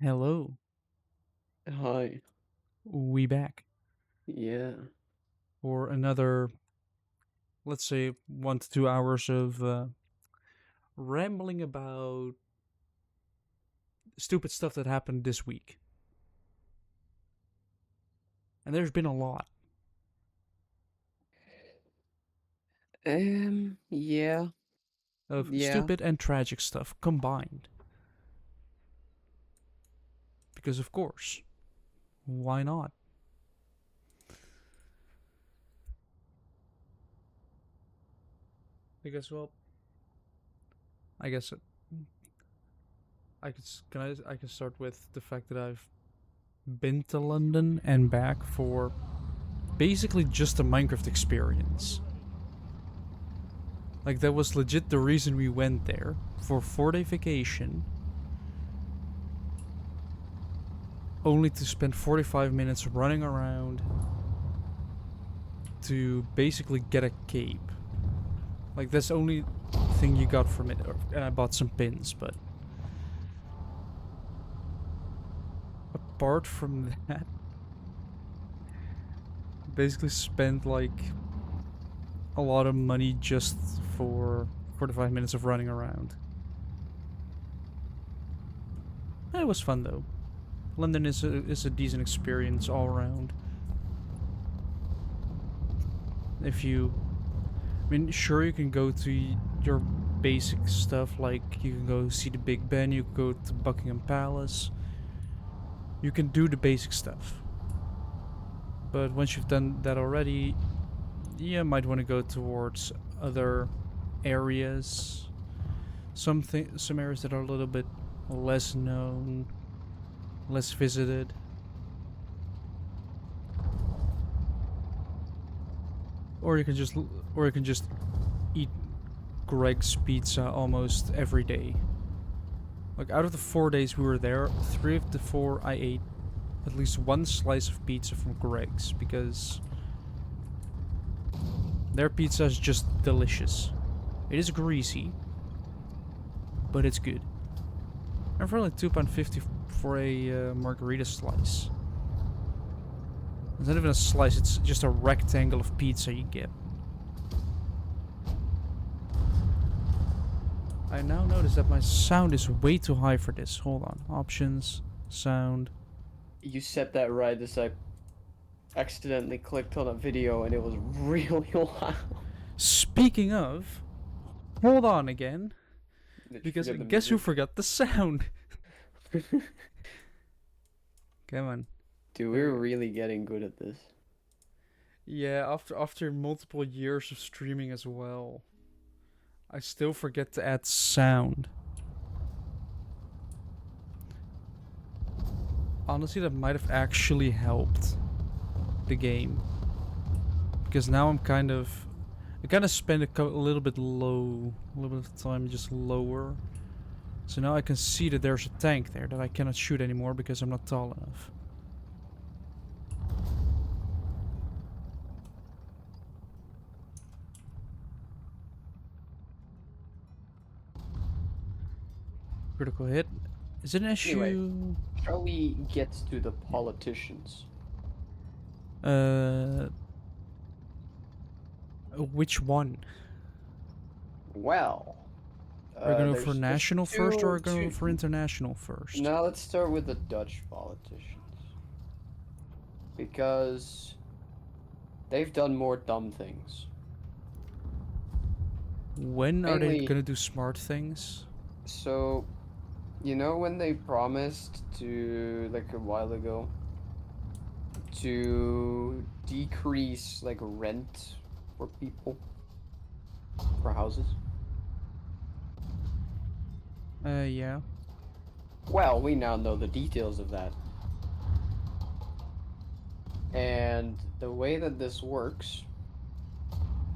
Hello, Hi. we back Yeah. for another, let's say, 1 to 2 hours of rambling about stupid stuff that happened this week. And there's been a lot Yeah. of Yeah. stupid and tragic stuff combined. Because, of course, why not? Because, well, I guess I could I can start with the fact that I've been to London and back for basically just a Minecraft experience. Like that was legit the reason we went there for 4 day vacation, only to spend 45 minutes running around to basically get a cape. Like that's the only thing you got from it. And I bought some pins, but apart from that, basically spent like a lot of money just for 45 minutes of running around. It was fun though. London is a decent experience all around. If you I mean, sure, you can go to your basic stuff, like you can go see the Big Ben, you can go to Buckingham Palace. You can do the basic stuff. But once you've done that already, you might want to go towards other areas. Some areas that are a little bit less known, less visited. Or you can just eat Greg's pizza almost every day. Like out of the 4 days we were there, 3 of the 4 I ate at least one slice of pizza from Greg's because their pizza is just delicious. It is greasy, but it's good. And for only £2.50 for a margarita slice. It's not even a slice, it's just a rectangle of pizza you get. I now notice that my sound is way too high for this. Hold on. Options, sound. You said that right as I accidentally clicked on a video and it was really loud. Speaking of, hold on again. Did you Because forget the guess who music? forgot the sound? Come on. Dude, we're There. really getting good at this. Yeah, after multiple years of streaming as well, I still forget to add sound. Honestly, that might have actually helped the game because now I kind of spend a little bit low, a little bit of time just lower. So now I can see that there's a tank there that I cannot shoot anymore because I'm not tall enough. Critical hit. Is it an Anyway, issue? shall we get to the politicians? Uh, which one? Well, Are we gonna go for there's national first or are two we gonna go two. for international first? Now let's start with the Dutch politicians because they've done more dumb things. When are they Mainly, gonna do smart things? so you know when they promised to like a while ago to decrease like rent for people for houses? Yeah. Well, we now know the details of that. And the way that this works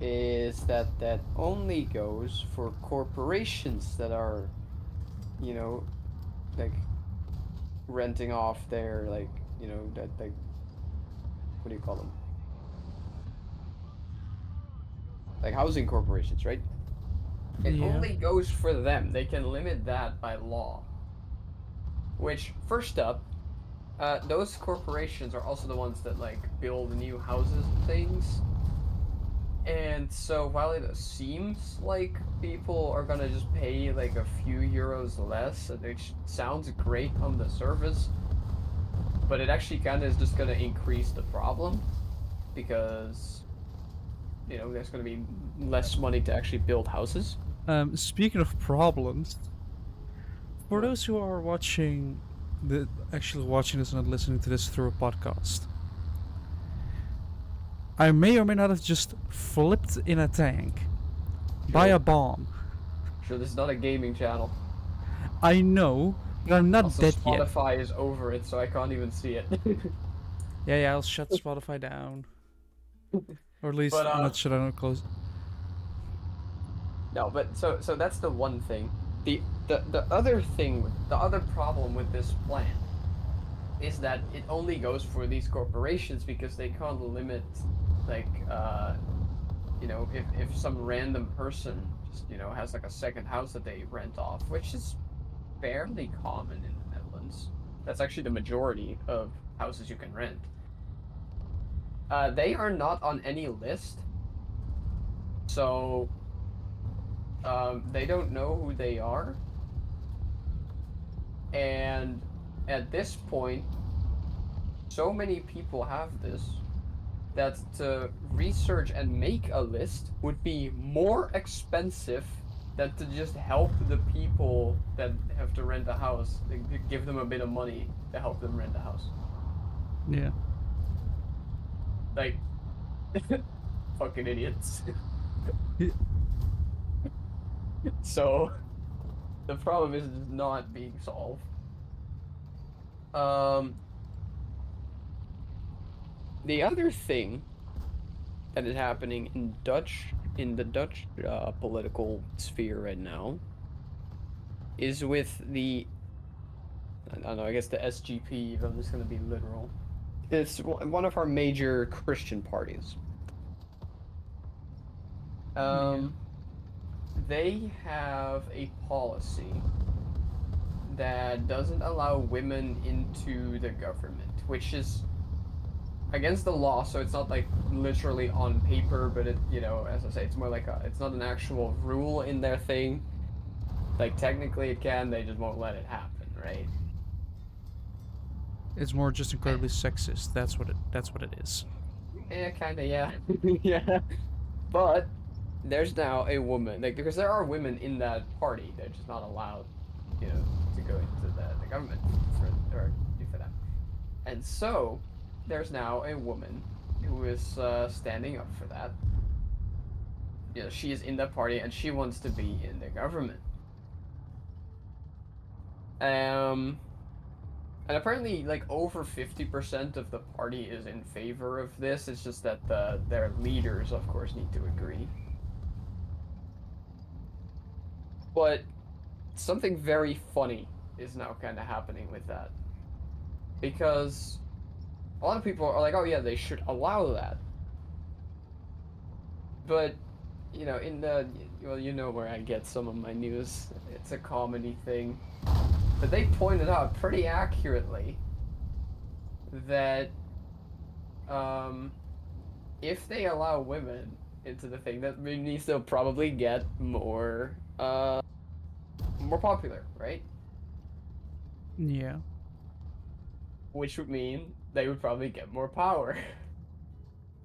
is that that only goes for corporations that are, you know, like renting off their like, that like what do you call them? Like housing corporations, right? It Yeah. only goes for them. They can limit that by law. Which, first up, those corporations are also the ones that like build new houses and things. And so while it seems like people are gonna just pay like a few euros less, which sounds great on the surface, but it actually kind of is just gonna increase the problem because there's gonna be less money to actually build houses. Speaking of problems, for What? those who are actually watching this and not listening to this through a podcast, I may or may not have just flipped in a tank by a Sure, bomb. sure. This is not a gaming channel. I know, but I'm not Also, dead yet. Spotify is over it, so I can't even see it. Yeah, yeah, I'll shut Spotify down. Or at least But not shut down, close. no, but so that's the one thing. The other thing with the other problem with this plan is that it only goes for these corporations because they can't limit like if some random person just has like a second house that they rent off, which is fairly common in the Netherlands. That's actually the majority of houses you can rent. They are not on any list, so they don't know who they are. And at this point, so many people have this that to research and make a list would be more expensive than to just help the people that have to rent a house, like, give them a bit of money to help them rent a house. Yeah. Like, fucking idiots. So the problem is just not being solved. Um, the other thing that is happening in the Dutch political sphere right now is with I don't know, I guess the SGP, if I'm just going to be literal. It's one of our major Christian parties. Yeah. Um, they have a policy that doesn't allow women into the government, which is against the law, so it's not like literally on paper, but as I say, it's more like it's not an actual rule in their thing. Like technically it can, they just won't let it happen, right? It's more just incredibly sexist. That's what it is. Yeah, kind of, yeah. Yeah. But there's now a woman, like, because there are women in that party, they're just not allowed, to go into the government or do for them. And so there's now a woman who is standing up for that. She is in that party and she wants to be in the government. Um, and apparently, like over 50% of the party is in favor of this. It's just that their leaders, of course, need to agree. But something very funny is now kind of happening with that because a lot of people are like, "Oh yeah, they should allow that." But in where I get some of my news. It's a comedy thing. But they pointed out pretty accurately that um, if they allow women into the thing, that means they'll probably get more popular, right? Yeah. Which would mean they would probably get more power,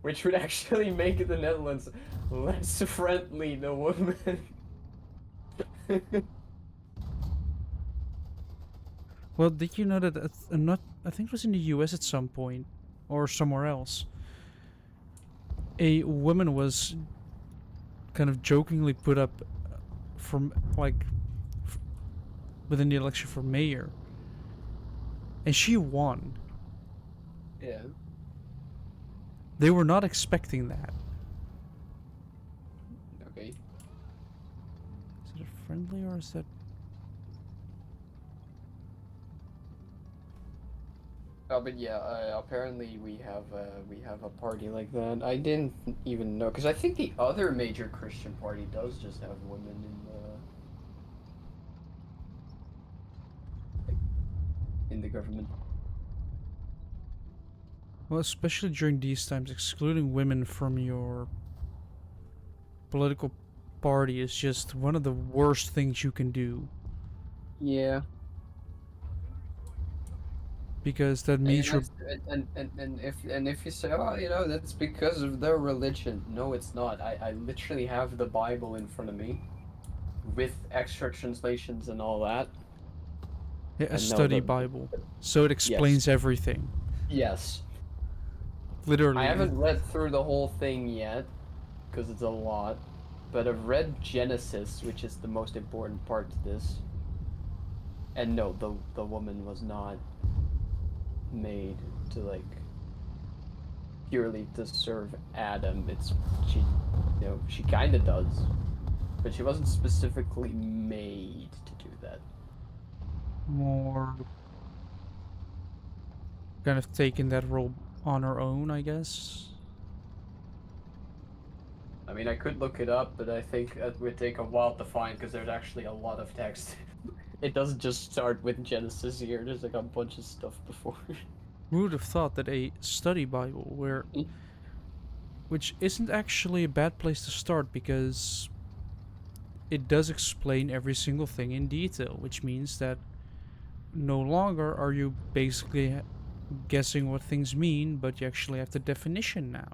which would actually make the Netherlands less friendly to women. Well, did you know that I'm not? I think it was in the U.S. at some point, or somewhere else. A woman was kind of jokingly put up from like f- within the election for mayor, and she won. Yeah. They were not expecting that. Okay. Is it friendly or is that? But yeah, apparently we have a party like that. I didn't even know because I think the other major Christian party does just have women in the. in the government. Well, especially during these times, excluding women from your political party is just one of the worst things you can do. Yeah. Because that And, means you're. and if you say, oh, that's because of their religion. No, it's not. I literally have the Bible in front of me with extra translations and all that. Yeah, a And no, study Bible. So it yes, explains everything. yes. I Literally. haven't read through the whole thing yet because it's a lot, but I've read Genesis, which is the most important part to this. And no, the woman was not made to like purely to serve Adam. It's she, she kind of does, but she wasn't specifically made to do that. More kind of taking that role on her own, I guess. I mean, I could look it up, but I think it would take a while to find because there's actually a lot of text. It doesn't just start with Genesis here. There's like a bunch of stuff before. Who would have thought that a study Bible, which isn't actually a bad place to start because it does explain every single thing in detail, which means that no longer are you basically guessing what things mean, but you actually have the definition now.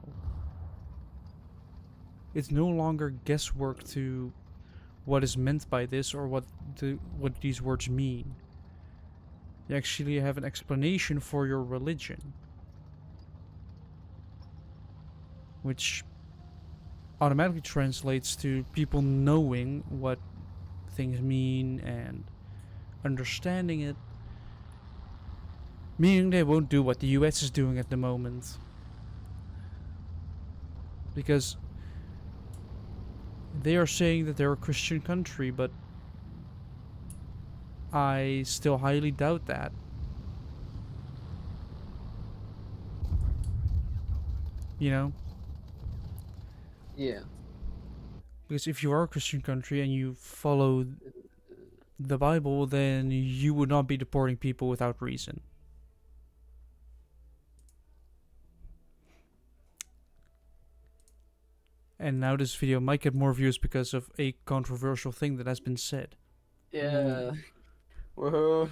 It's no longer guesswork to what is meant by this or what these words mean. You actually have an explanation for your religion, which automatically translates to people knowing what things mean and understanding it, meaning they won't do what the US is doing at the moment. Because they are saying that they're a Christian country, but I still highly doubt that. You know? Yeah. Because if you are a Christian country and you follow the Bible, then you would not be deporting people without reason. And now this video might get more views because of a controversial thing that has been said. Ooh. Yeah. Whoa.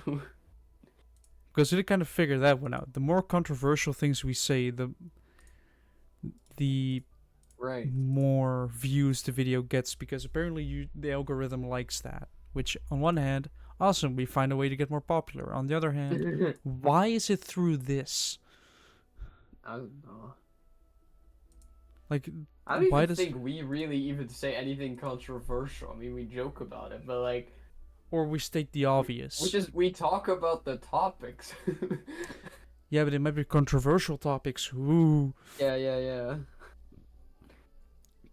Because we kind of figured that one out. The more controversial things we say, the Right. more views the video gets because apparently the algorithm likes that. Which, on one hand, awesome, we find a way to get more popular. On the other hand, why is it through this? I don't know. Like, I don't why even does. think we really even say anything controversial. I mean, we joke about it, but like, Or we state the obvious. we talk about the topics. Yeah, but it might be controversial topics. Ooh. Yeah, yeah, yeah.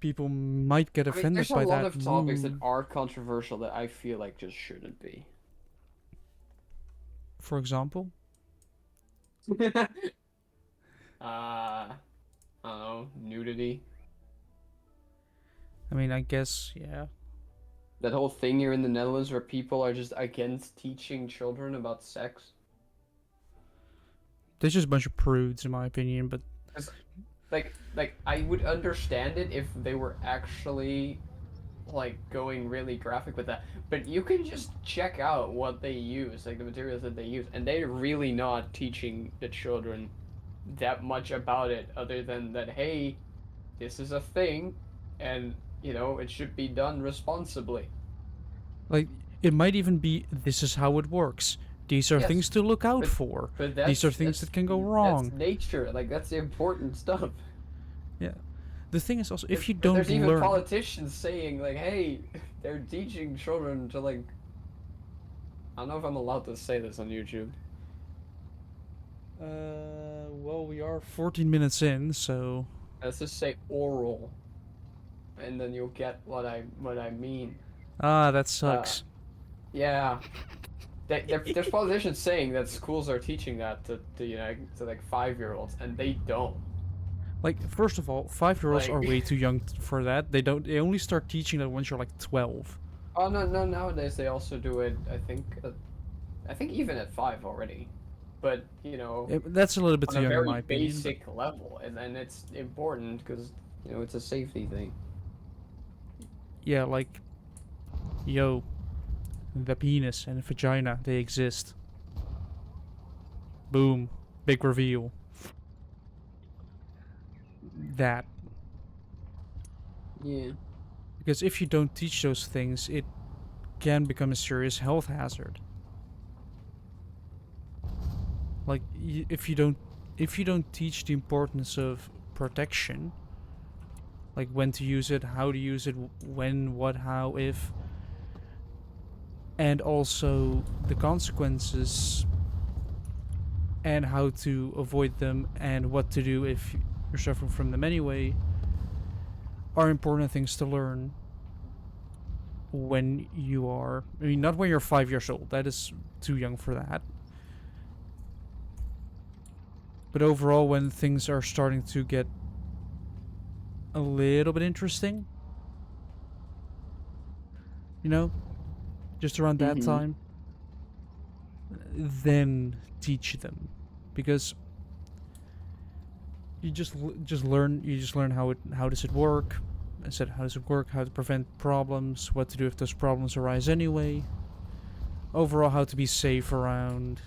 People might get I mean, offended there's a by lot that. of topics that Ooh. are controversial that I feel like just shouldn't be. For example. I don't know, nudity. I mean, I guess, yeah. That whole thing here in the Netherlands where people are just against teaching children about sex. They're just a bunch of prudes, in my opinion, but 'Cause, like I would understand it if they were actually like going really graphic with that. But you can just check out what they use, like the materials that they use, and they're really not teaching the children that much about it other than that, hey, this is a thing and it should be done responsibly. like, it might even be this is how it works. These are Yes, things to look out but for. but These are that's things that's that can go that's wrong. nature. Like that's the important stuff. Yeah. The thing is also, if you But don't there's even learn. politicians saying like, "Hey, they're teaching children to like." I don't know if I'm allowed to say this on YouTube. Well, we are 14 minutes in, so. Let's just say oral, and then you'll get what I mean. Ah, that Uh, sucks. yeah. There's politicians saying that schools are teaching that to like 5-year-olds, and they don't. Like, first of all, 5-year-olds are Like, way too young for that. They don't. They only start teaching that once you're like 12. oh no, nowadays they also do it. I think even at 5 already. but That's a little bit on too a young in very my opinion, but basic level, and then it's important because it's a safety thing. yeah, like, yo, the penis and vagina, they exist. Boom. Big reveal. That. Yeah. Because if you don't teach those things, it can become a serious health hazard. Like, if you don't teach the importance of protection, like when to use it, how to use it, when, what, how, if, and also the consequences and how to avoid them and what to do if you're suffering from them anyway, are important things to learn when you are. I mean, not when you're 5 years old. That is too young for that. But overall, when things are starting to get a little bit interesting, you know, just around that Mm-hmm. time, then teach them, because you just learn how does it work. I said, how does it work? How to prevent problems? What to do if those problems arise anyway? Overall, how to be safe around,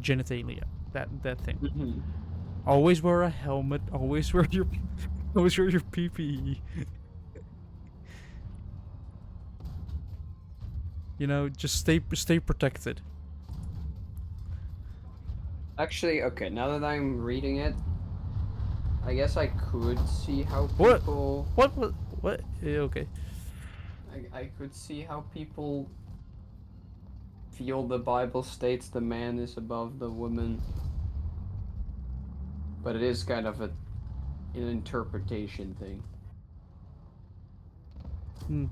genitalia. That thing. Mm-hmm. Always wear a helmet. Always wear your always wear your PPE. Just stay protected. Actually, okay, now that I'm reading it, I guess I could see how What? people What? Okay. I could see how people feel the Bible states the man is above the woman, but it is kind of an interpretation thing. Hmm.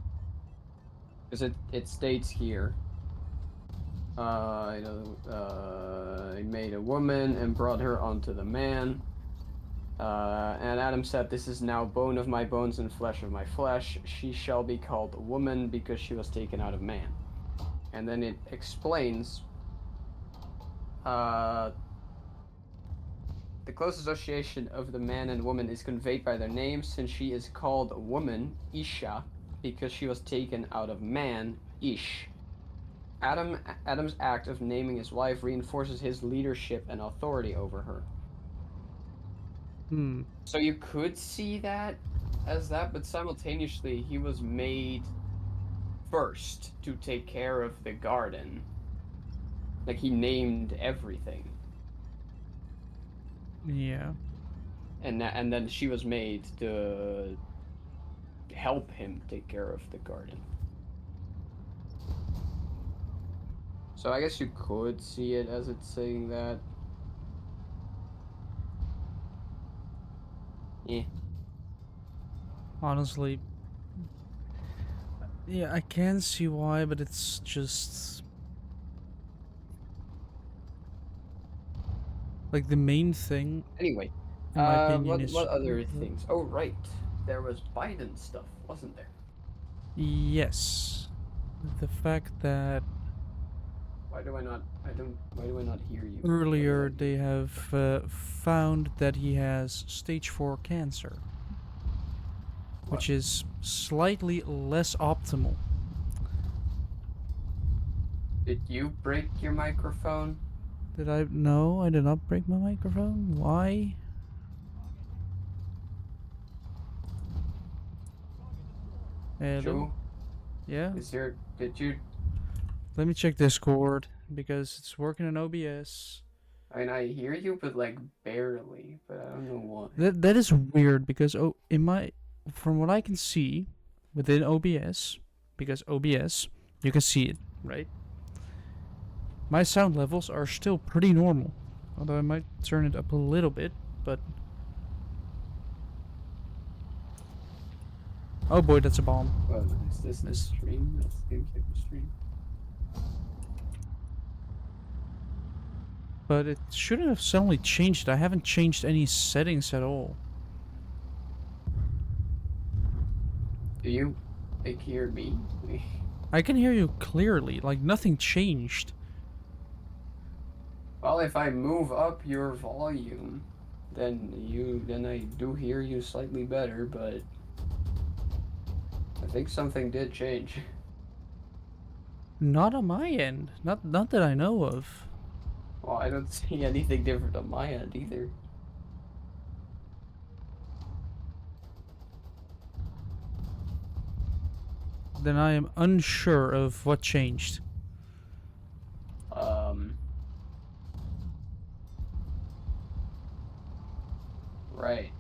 Because it states here, he made a woman and brought her onto the man. And Adam said, "This is now bone of my bones and flesh of my flesh. She shall be called woman because she was taken out of man." And then it explains uh, the close association of the man and woman is conveyed by their names, since she is called woman, Isha, because she was taken out of man, Ish. Adam's act of naming his wife reinforces his leadership and authority over her. Hmm. So you could see that as that, but simultaneously he was made first to take care of the garden. Like he named everything. Yeah. And then she was made to help him take care of the garden. So I guess you could see it as it's saying that. Yeah. Honestly, yeah, I can see why, but it's just like the main thing, Anyway, in my opinion, what is other things? Oh, right. There was Biden stuff, wasn't there? yes, the fact that Why do I not? I don't. Why do I not hear you? What did I earlier do? they have found that he has stage 4 cancer, What? which is slightly less optimal. Did you break your microphone? Did I? No, I did not break my microphone. Why? Hello? Joe? Yeah? Did you? Let me check Discord because it's working in OBS. I mean, I hear you, but like barely. But I don't know why. That is weird because from what I can see within OBS, because OBS you can see it, right? My sound levels are still pretty normal, although I might turn it up a little bit. But oh boy, that's a bomb. Well, is this the Missed. stream? That seems like the stream. But it shouldn't have suddenly changed. I haven't changed any settings at all. Do you like hear me? I can hear you clearly. Like nothing changed. Well, if I move up your volume, then I do hear you slightly better, but I think something did change. Not on my end. Not that I know of. Well, I don't see anything different on my end either. Then I am unsure of what changed. Um, right.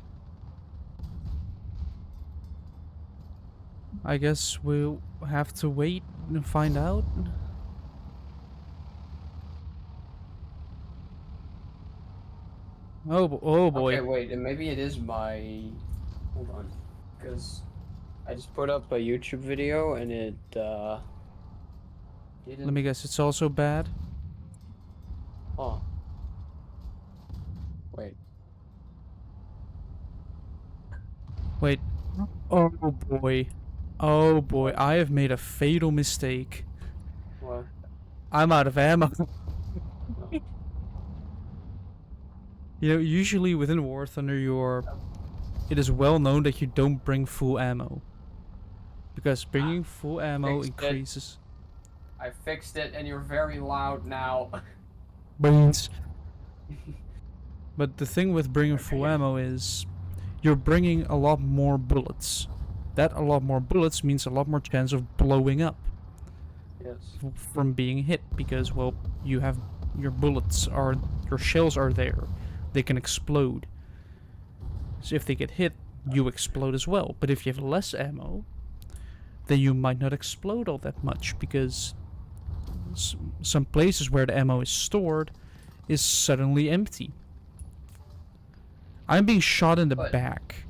I guess we'll have to wait and find out. Oh Okay, boy. wait, and maybe it is my. Hold on, because I just put up a YouTube video and it Let didn't. me guess, it's also bad. Oh, wait. Wait. Oh boy. Oh boy, What? I have made a fatal mistake. What? I'm out of ammo. Oh. Usually within War Thunder, it is well known that you don't bring full ammo because Ah, bringing full ammo fixed it. increases I fixed it, and you're very loud now. brains. But the thing with bringing full Okay. ammo is you're bringing a lot more bullets. That a lot more bullets means a lot more chance of blowing up Yes. from being hit because, well, you have your shells are there. They can explode. So if they get hit, you explode as well. But if you have less ammo, then you might not explode all that much because some places where the ammo is stored is suddenly empty. I'm being shot in the But back.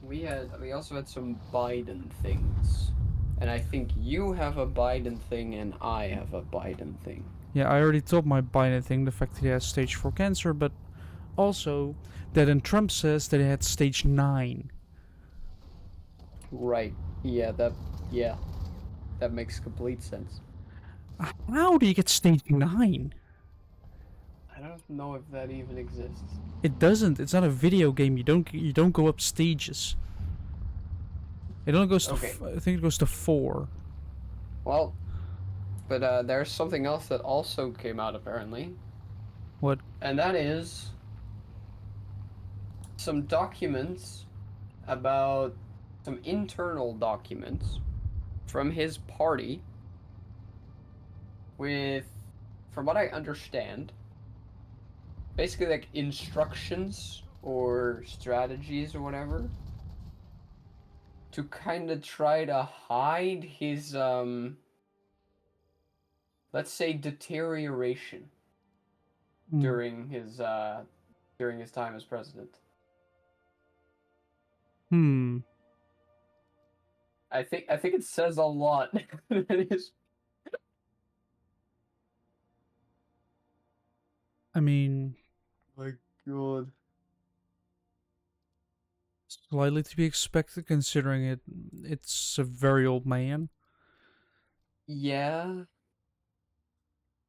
we also had some Biden things. And I think you have a Biden thing and I have a Biden thing. Yeah, I already told my Biden thing, the fact that he has stage 4 cancer, but also that in Trump says that he had stage 9. Right. Yeah, yeah, that makes complete sense. How do you get stage 9? I don't know if that even exists. It doesn't. It's not a video game. You don't go up stages. It only goes to Okay. I think it goes to 4. Well, but there's something else that also came out apparently, What? and that is some documents about some internal documents from his party with, from what I understand, basically like instructions or strategies or whatever to kind of try to hide his let's say deterioration Hmm. during his time as president. Hmm. I think it says a lot. It is. I mean, My God. slightly to be expected considering it's a very old man. Yeah,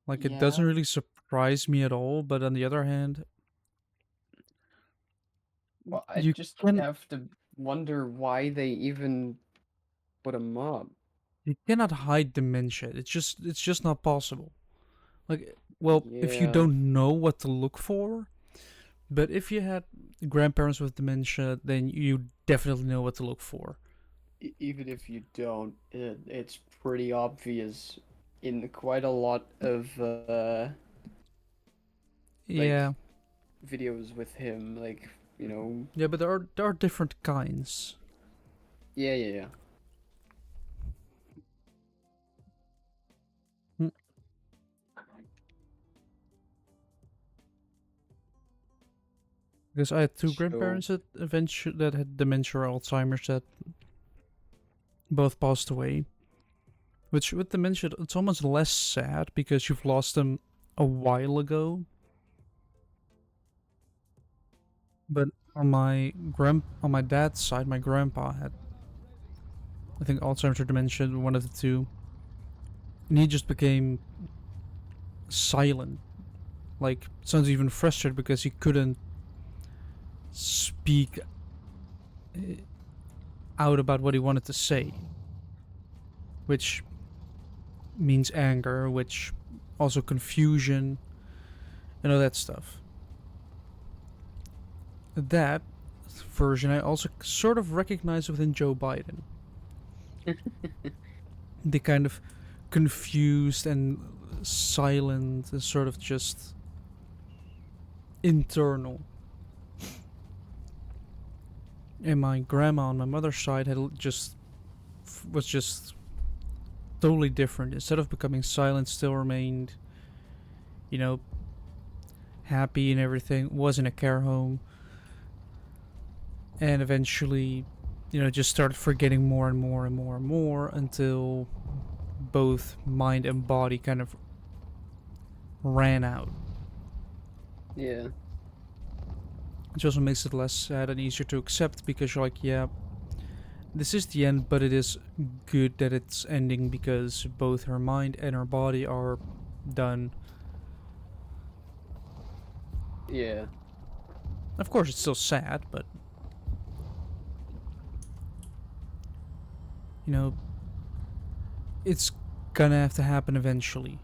Like it doesn't yeah. really surprise me at all, but on the other hand, Well, I you just can have to wonder why they even put him up. you cannot hide dementia. It's just not possible. Like, well, if you Yeah, don't know what to look for, but if you had grandparents with dementia, then you definitely know what to look for. even if you don't, it's pretty obvious in quite a lot of Yeah, like videos with him, like, you know. yeah, but there are different kinds. Yeah, yeah, yeah. Mm, Because I had two So, grandparents that had dementia or Alzheimer's that both passed away. Which with dementia, it's almost less sad because you've lost them a while ago. But on my dad's side, my grandpa had, I think, Alzheimer's or dementia, one of the two, and he just became silent. Like, sounds even frustrated because he couldn't speak out about what he wanted to say, which means anger, which also confusion, and all that stuff. That version I also sort of recognize within Joe Biden. The kind of confused and silent and sort of just internal. And my grandma on my mother's side had just was just totally different. Instead of becoming silent, still remained, you know, happy and everything. Was in a care home, and eventually, just started forgetting more and more and more and more until both mind and body kind of ran out. Yeah. Which also makes it less sad and easier to accept because you're like, yeah, this is the end, but it is good that it's ending because both her mind and her body are done. Yeah. Of course, it's still sad, but you know, it's gonna have to happen eventually.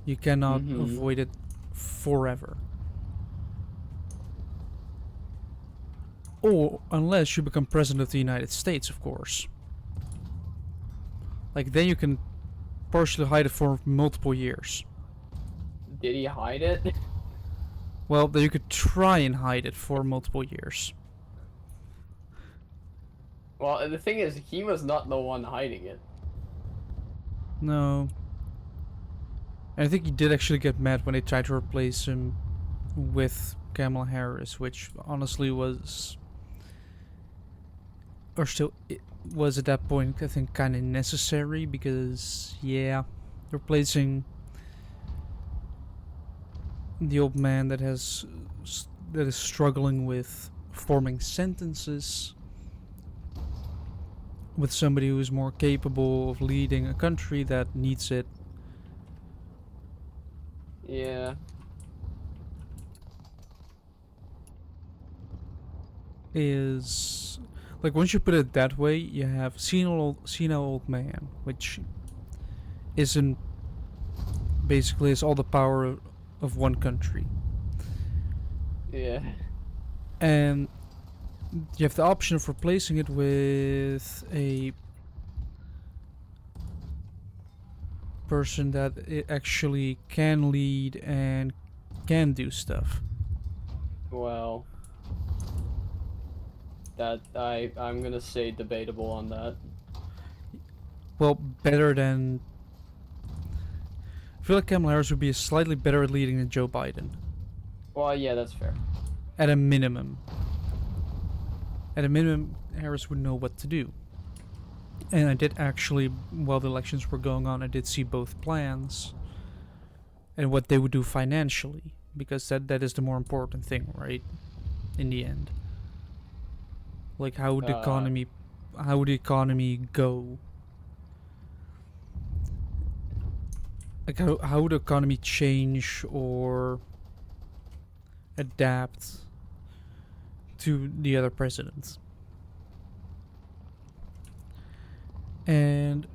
You cannot Mm-hmm. avoid it forever. Or unless you become president of the United States, of course. Like then you can partially hide it for multiple years. Did he hide it? Well, then you could try and hide it for multiple years. Well, the thing is, he was not the one hiding it. No. And I think he did actually get mad when they tried to replace him with Kamala Harris, which honestly was, or still it was at that point, I think, kind of necessary because, yeah, replacing the old man that is struggling with forming sentences with somebody who is more capable of leading a country that needs it Yeah. is like once you put it that way, you have senile old man, which isn't basically is all the power of one country, Yeah. and you have the option of replacing it with a person that it actually can lead and can do stuff. Well, that I'm gonna say debatable on that. Well, better than. I feel like Kamala Harris would be slightly better at leading than Joe Biden, Well, yeah, that's fair. at a minimum. At a minimum, Harris would know what to do. And I did actually, while the elections were going on, I did see both plans and what they would do financially, because that is the more important thing, right? In the end, like Uh, how would the economy go? Like how would the economy change or adapt to the other presidents? And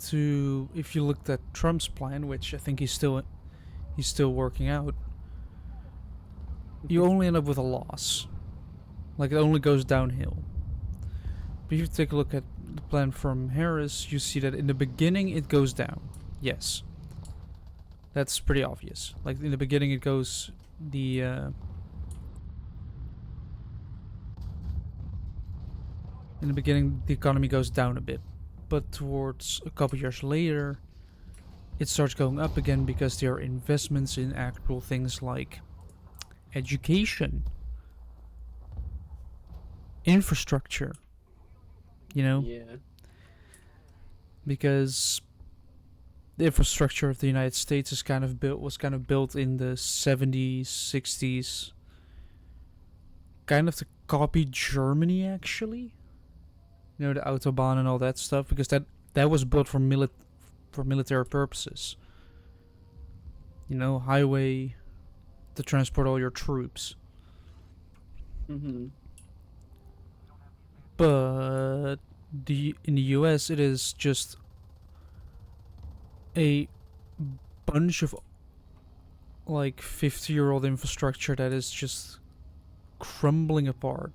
to if you looked at Trump's plan, which I think he's still working out, you only end up with a loss. Like it only goes downhill. But if you take a look at the plan from Harris, you see that in the beginning it goes down. Yes, that's pretty obvious. Like in the beginning, it goes the in the beginning the economy goes down a bit, but towards a couple years later, it starts going up again because there are investments in actual things like education, infrastructure. You know, yeah. because the infrastructure of the United States is kind of built in the 70s, 60s, kind of to copy Germany actually. You know, the autobahn and all that stuff because that was built for military purposes. You know, highway to transport all your troops. Mm-hmm. But in the US, it is just a bunch of like 50-year-old infrastructure that is just crumbling apart.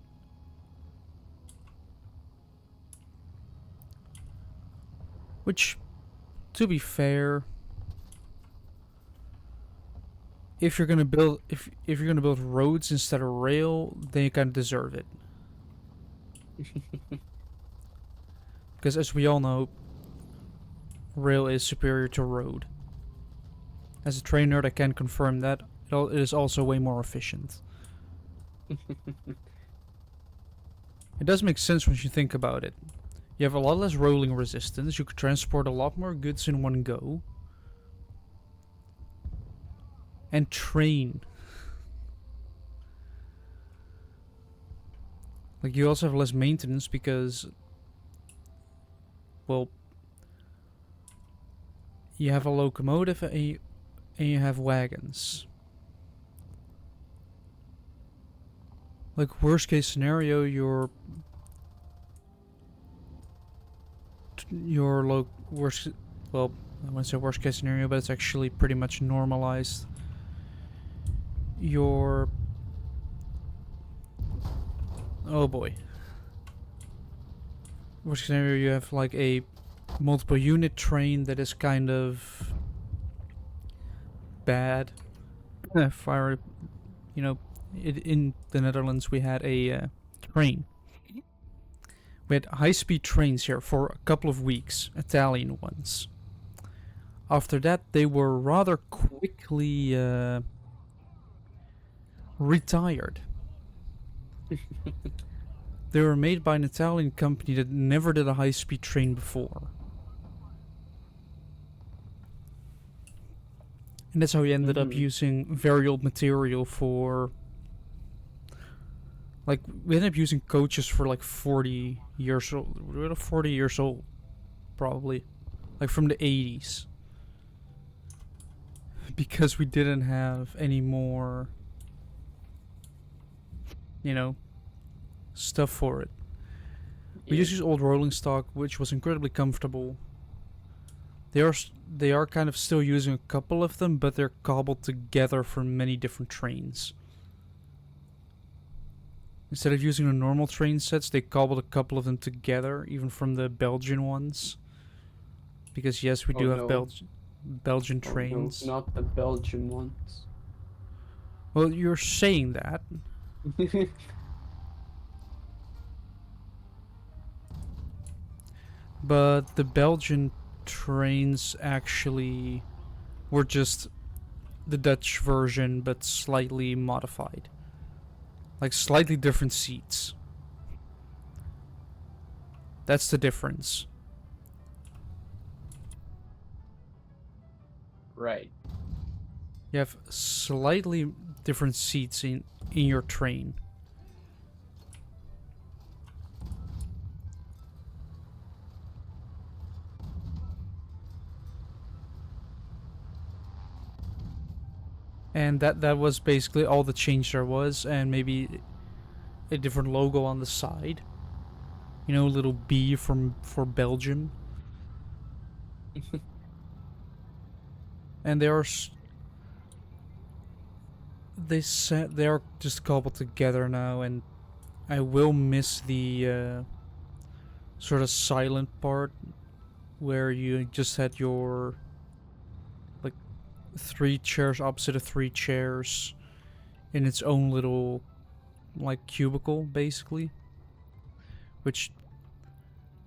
Which, to be fair, if you're gonna build roads instead of rail, then you kind of deserve it. Because as we all know, rail is superior to road. As a trainer, I can confirm that it is also way more efficient. It does make sense when you think about it. You have a lot less rolling resistance, you could transport a lot more goods in one go, and train. Like, you also have less maintenance because, well, you have a locomotive and you have wagons. Like, worst case scenario, worst, well, I wouldn't say worst case scenario, but it's actually pretty much normalized. Your, oh boy, worst case scenario, you have like a multiple unit train that is kind of bad. Fire, you know, in the Netherlands we had a train. We had high-speed trains here for a couple of weeks, Italian ones. After that, they were rather quickly retired. They were made by an Italian company that never did a high-speed train before. And that's how we ended up Mm-hmm. using very old material for. Like, we ended up using coaches for like 40 years old. We were 40 years old, probably. Like from the 80s. Because we didn't have any more, you know, stuff for it. We Yeah. just used old rolling stock, which was incredibly comfortable. They are kind of still using a couple of them, but they're cobbled together from many different trains. Instead of using the normal train sets, they cobbled a couple of them together, even from the Belgian ones. Because yes, we Oh do have no. Belgian Oh no, trains. not the Belgian ones. Well, you're saying that, but the Belgian trains actually were just the Dutch version, but slightly modified. Like slightly different seats. That's the difference. Right. You have slightly different seats in your train. And that was basically all the change there was, and maybe a different logo on the side. You know, little B for Belgium. And they are just cobbled together now, and I will miss the sort of silent part where you just had your like three chairs opposite of three chairs in its own little like cubicle, basically. Which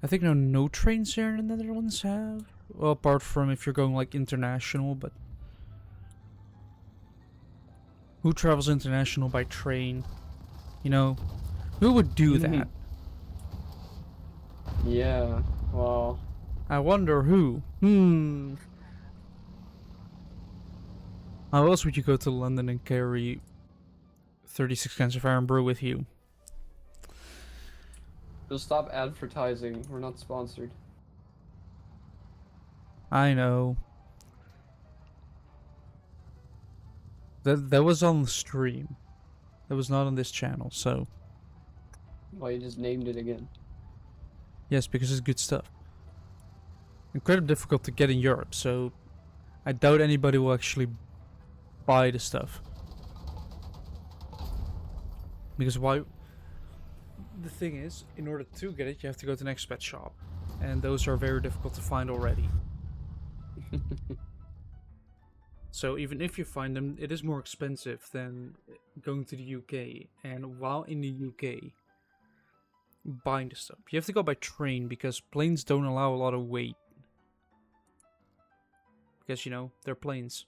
I think no trains here in the Netherlands have. Well, apart from if you're going like international, but who travels international by train? You know, who would do that? Yeah. Well, I wonder who. How else would you go to London and carry 36 cans of Iron Brew with you? just stop advertising. We're not sponsored. I know. That was on the stream. That was not on this channel. So Well, you just named it again. yes, because it's good stuff. Incredibly difficult to get in Europe, so I doubt anybody will actually buy the stuff. Because why? The thing is, in order to get it, you have to go to an expat shop, and those are very difficult to find already. So even if you find them, it is more expensive than going to the UK. And while in the UK, buying the stuff, you have to go by train because planes don't allow a lot of weight. Because, you know, they're planes.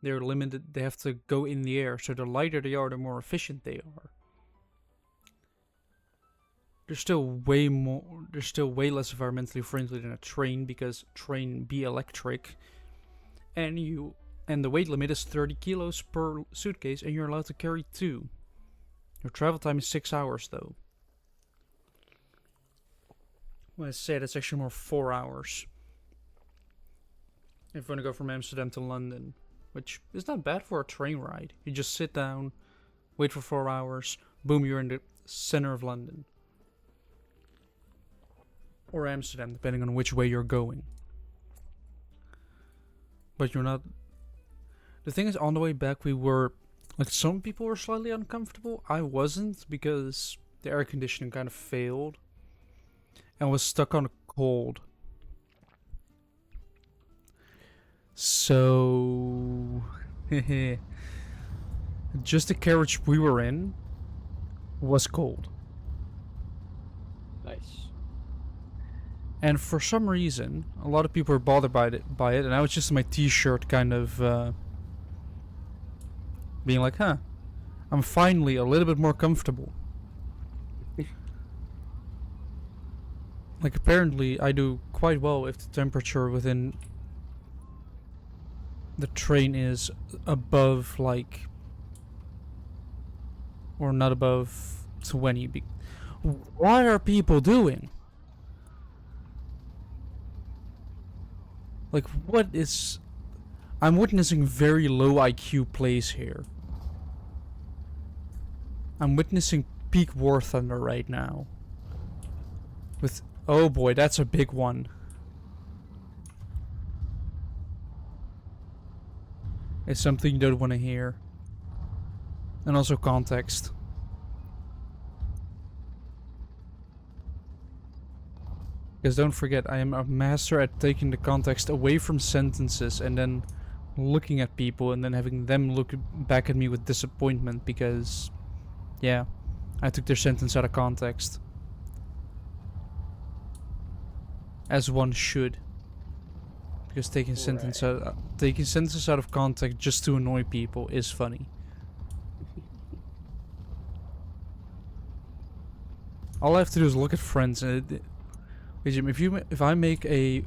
They're limited, they have to go in the air, so the lighter they are, the more efficient they are. They're still way less environmentally friendly than a train because train be electric, and the weight limit is 30 kilos per suitcase, and you're allowed to carry 2. Your travel time is 6 hours though. When I say that's actually more 4 hours. If you want to go from Amsterdam to London, which is not bad for a train ride. You just sit down, wait for 4 hours, boom, you're in the center of London. Or Amsterdam, depending on which way you're going. But you're not... The thing is, on the way back we were... Like, some people were slightly uncomfortable. I wasn't, because the air conditioning kind of failed. And was stuck on a cold. So... just the carriage we were in was cold. Nice. And for some reason, a lot of people were bothered by it, and I was just in my t-shirt kind of being like, huh, I'm finally a little bit more comfortable. Like, apparently I do quite well if the temperature within the train is above, like, or not above 20. What are people doing? Like, what is... I'm witnessing very low IQ plays here. I'm witnessing peak War Thunder right now. With... Oh boy, that's a big one. It's something you don't want to hear. And also context. Because don't forget, I am a master at taking the context away from sentences and then looking at people and then having them look back at me with disappointment because, yeah, I took their sentence out of context. As one should. Because taking sentences out of context just to annoy people is funny. All I have to do is look at friends and if I make a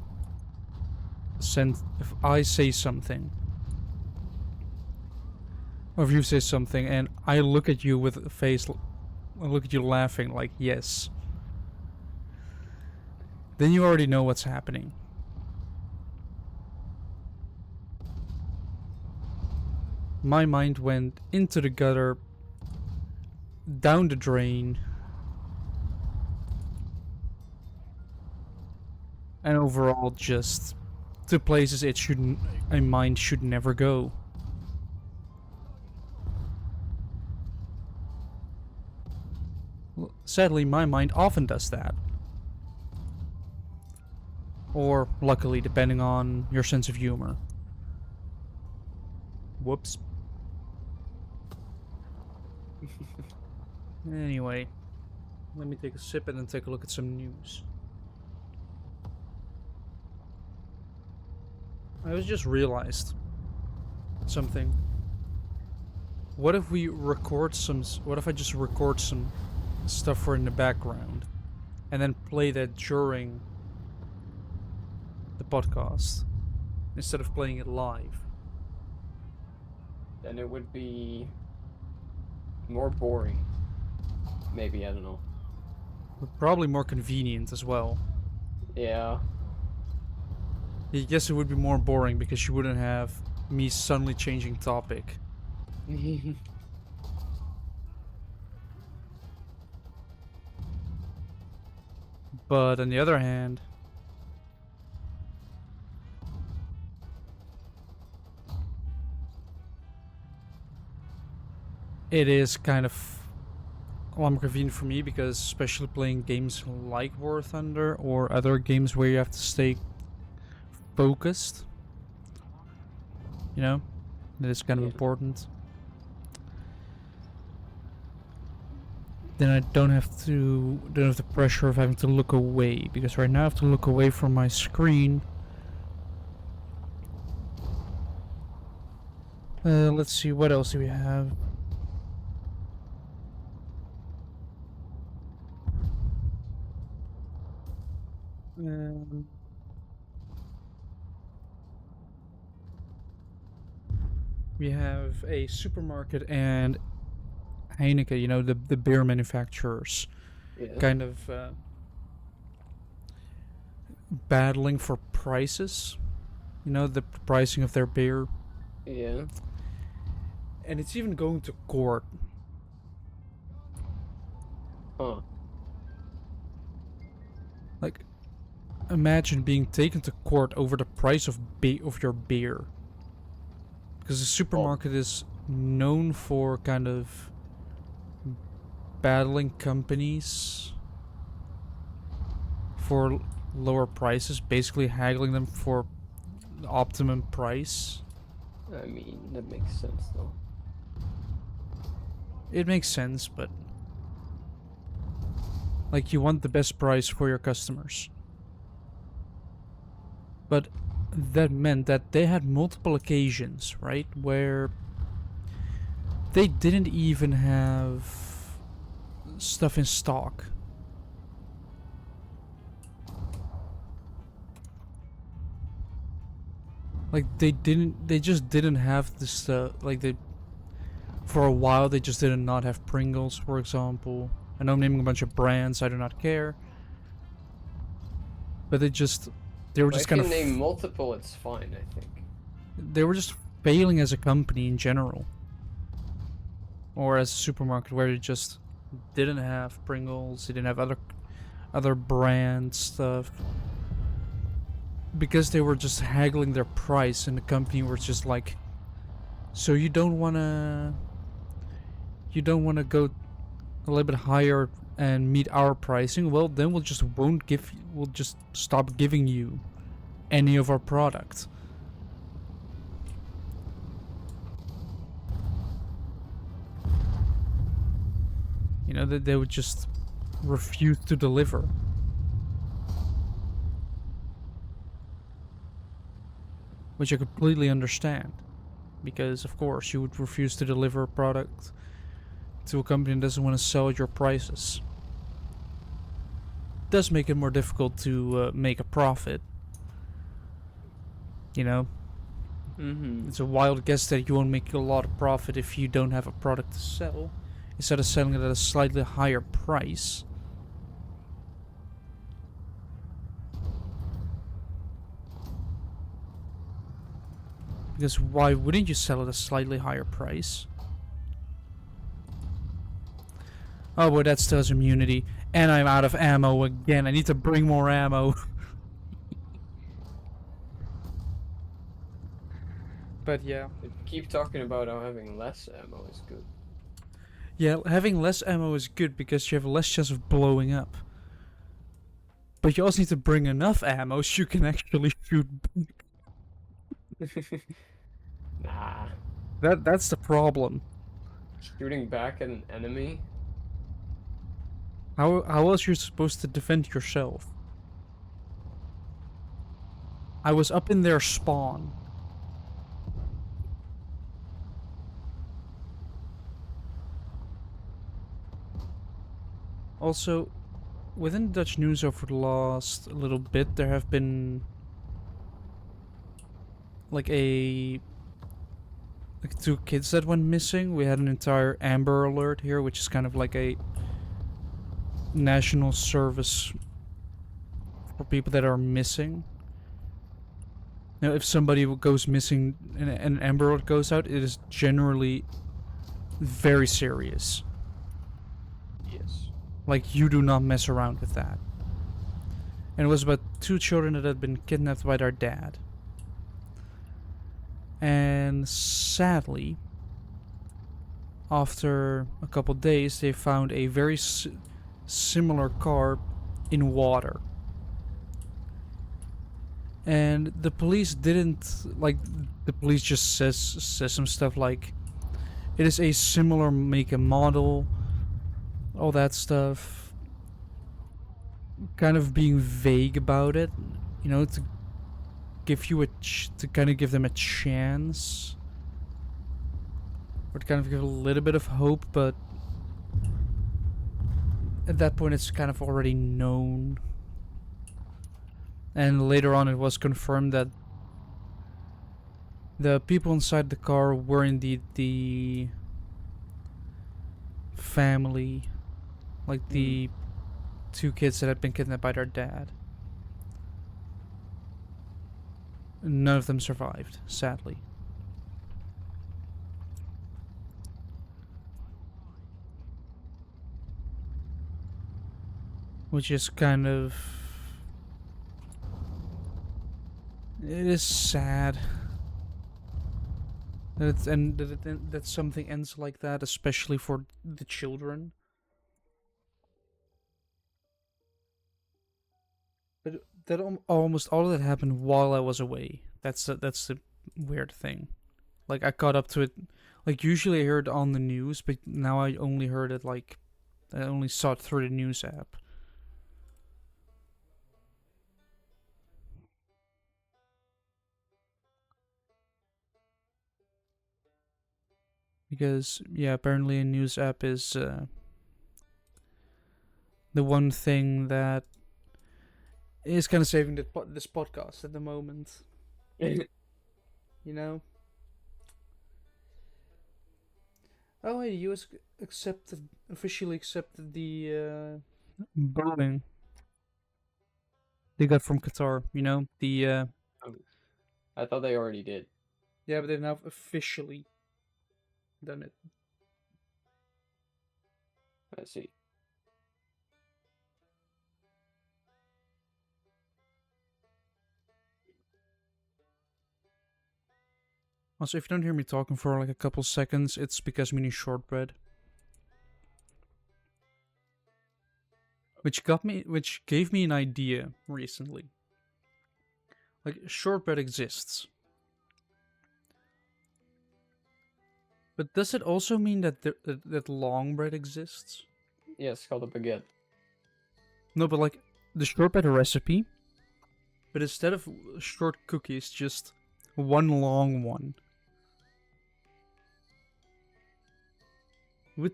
if I say something, or if you say something and I look at you with a face, I look at you laughing like yes, then you already know what's happening. My mind went into the gutter, down the drain, and overall just to places a mind should never go. Sadly, my mind often does that. Or luckily, depending on your sense of humor. Whoops. Anyway, let me take a sip and then take a look at some news. I was just realized something. What if we record some... What if I just record some stuff for in the background and then play that during the podcast instead of playing it live? Then it would be more boring. Maybe, I don't know. But probably more convenient as well. Yeah. I guess it would be more boring because you wouldn't have me suddenly changing topic. But on the other hand, it is kind of a lot more convenient for me because especially playing games like War Thunder or other games where you have to stay focused, you know, that is kind of Yeah. important. Then I don't have the pressure of having to look away because right now I have to look away from my screen. Let's see, what else do we have? Um, we have a supermarket and Heineken, you know, the beer manufacturers, Yeah. kind of battling for prices. You know, the pricing of their beer, Yeah. and it's even going to court. Huh. Like, imagine being taken to court over the price of your beer, because the Well, supermarket is known for kind of battling companies for lower prices, basically haggling them for the optimum price. I mean, that makes sense though. It makes sense, but like you want the best price for your customers. But that meant that they had multiple occasions, right, where they didn't even have stuff in stock. Like they just didn't have this stuff. Like they, for a while, they just did not have Pringles, for example. I know I'm naming a bunch of brands. I do not care. But they were But just if kind you of, name multiple, it's fine, I think. they were just failing as a company in general, or as a supermarket where they just didn't have Pringles. They didn't have other brand stuff because they were just haggling their price, and the company was just like, so you don't wanna go a little bit higher and meet our pricing? Well, then we'll just stop giving you any of our product. You know, that they would just refuse to deliver. Which I completely understand. Because, of course, you would refuse to deliver a product to a company that doesn't want to sell at your prices. It does make it more difficult to make a profit. You know, Mm-hmm. it's a wild guess that you won't make a lot of profit if you don't have a product to sell. Instead of selling it at a slightly higher price. Because why wouldn't you sell at a slightly higher price? Oh, boy, that still has immunity. And I'm out of ammo again. I need to bring more ammo. But yeah. Keep talking about how having less ammo is good. Yeah, having less ammo is good because you have less chance of blowing up. But you also need to bring enough ammo so you can actually shoot. Nah. That's the problem. Shooting back at an enemy? How else are you supposed to defend yourself? I was up in their spawn. Also, within Dutch news over the last little bit, there have been like a like two kids that went missing. We had an entire Amber Alert here, which is kind of like a national service for people that are missing. Now, if somebody goes missing and an Amber Alert goes out, it is generally very serious. Yes. Like, you do not mess around with that. And it was about two children that had been kidnapped by their dad. And sadly, after a couple days, they found a very similar car in water. And the police didn't like. The police just says some stuff like, "It is a similar make and model," all that stuff. Kind of being vague about it, to give you to kind of give them a chance, or to kind of give a little bit of hope, but at that point it's kind of already known. And later on, it was confirmed that the people inside the car were indeed the family, like Mm. the two kids that had been kidnapped by their dad. None of them survived, sadly. Which is kind of. It is sad that something ends like that, especially for the children. But that almost all of that happened while I was away. That's the weird thing. Like, I caught up to it. Like, usually I heard it on the news, but now I only heard it like I only saw it through the news app. Because yeah, apparently a news app is the one thing that is kind of saving this podcast at the moment. You know. Oh, hey, the U.S. officially accepted the Boeing they got from Qatar. Oh, I thought they already did. Yeah, but they've now officially done it. I see. Also, if you don't hear me talking for like a couple seconds, it's because I'm eating shortbread, which gave me an idea recently. Like, shortbread exists, but does it also mean that long bread exists? Yeah, it's called a baguette. No, but like the shortbread recipe, but instead of short cookies, just one long one.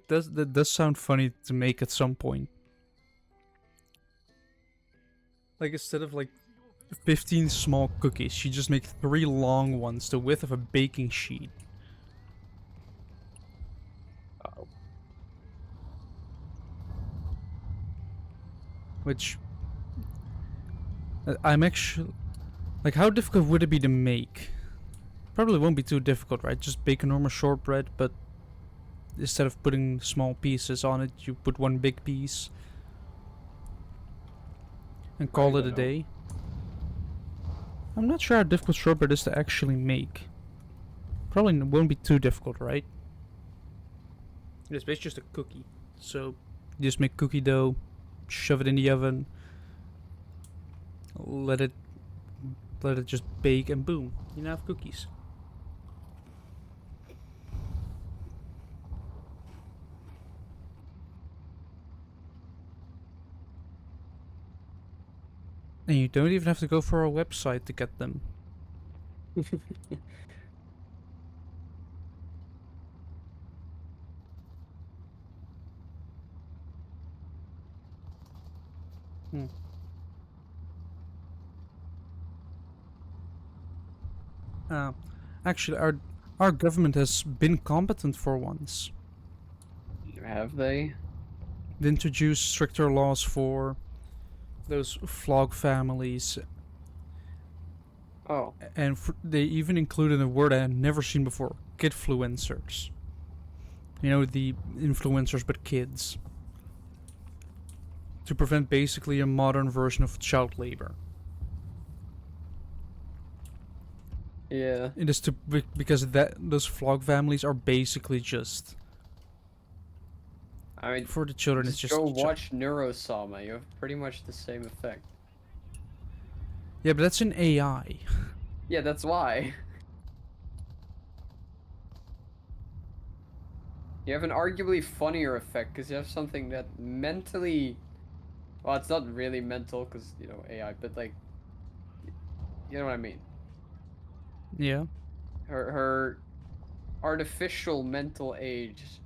That does sound funny to make at some point. Like, instead of like 15 small cookies, you just make 3 long ones the width of a baking sheet. Oh. Which I'm actually like, how difficult would it be to make? Probably won't be too difficult, right? Just bake a normal shortbread, but instead of putting small pieces on it, you put one big piece and I call it don't a know. day. I'm not sure how difficult shortbread is to actually make. Probably won't be too difficult, right? It's basically just a cookie. So you just make cookie dough, shove it in the oven, let it just bake, and boom, you now have cookies. And you don't even have to go for a website to get them. Hmm. Uh, Actually, our government has been competent for once. Have they? They introduced stricter laws for those flog families, Oh, And they even included a word I had never seen before: kidfluencers. You know, the influencers but kids, to prevent basically a modern version of child labor. yeah. It is to because that those vlog families are basically just I mean, for the children. It's just go just watch Neurosama. You have pretty much the same effect. yeah, but that's an AI. Yeah, that's why. You have an arguably funnier effect because you have something that mentally, well, it's not really mental because, you know, AI, but like, you know what I mean. Yeah. Her artificial mental age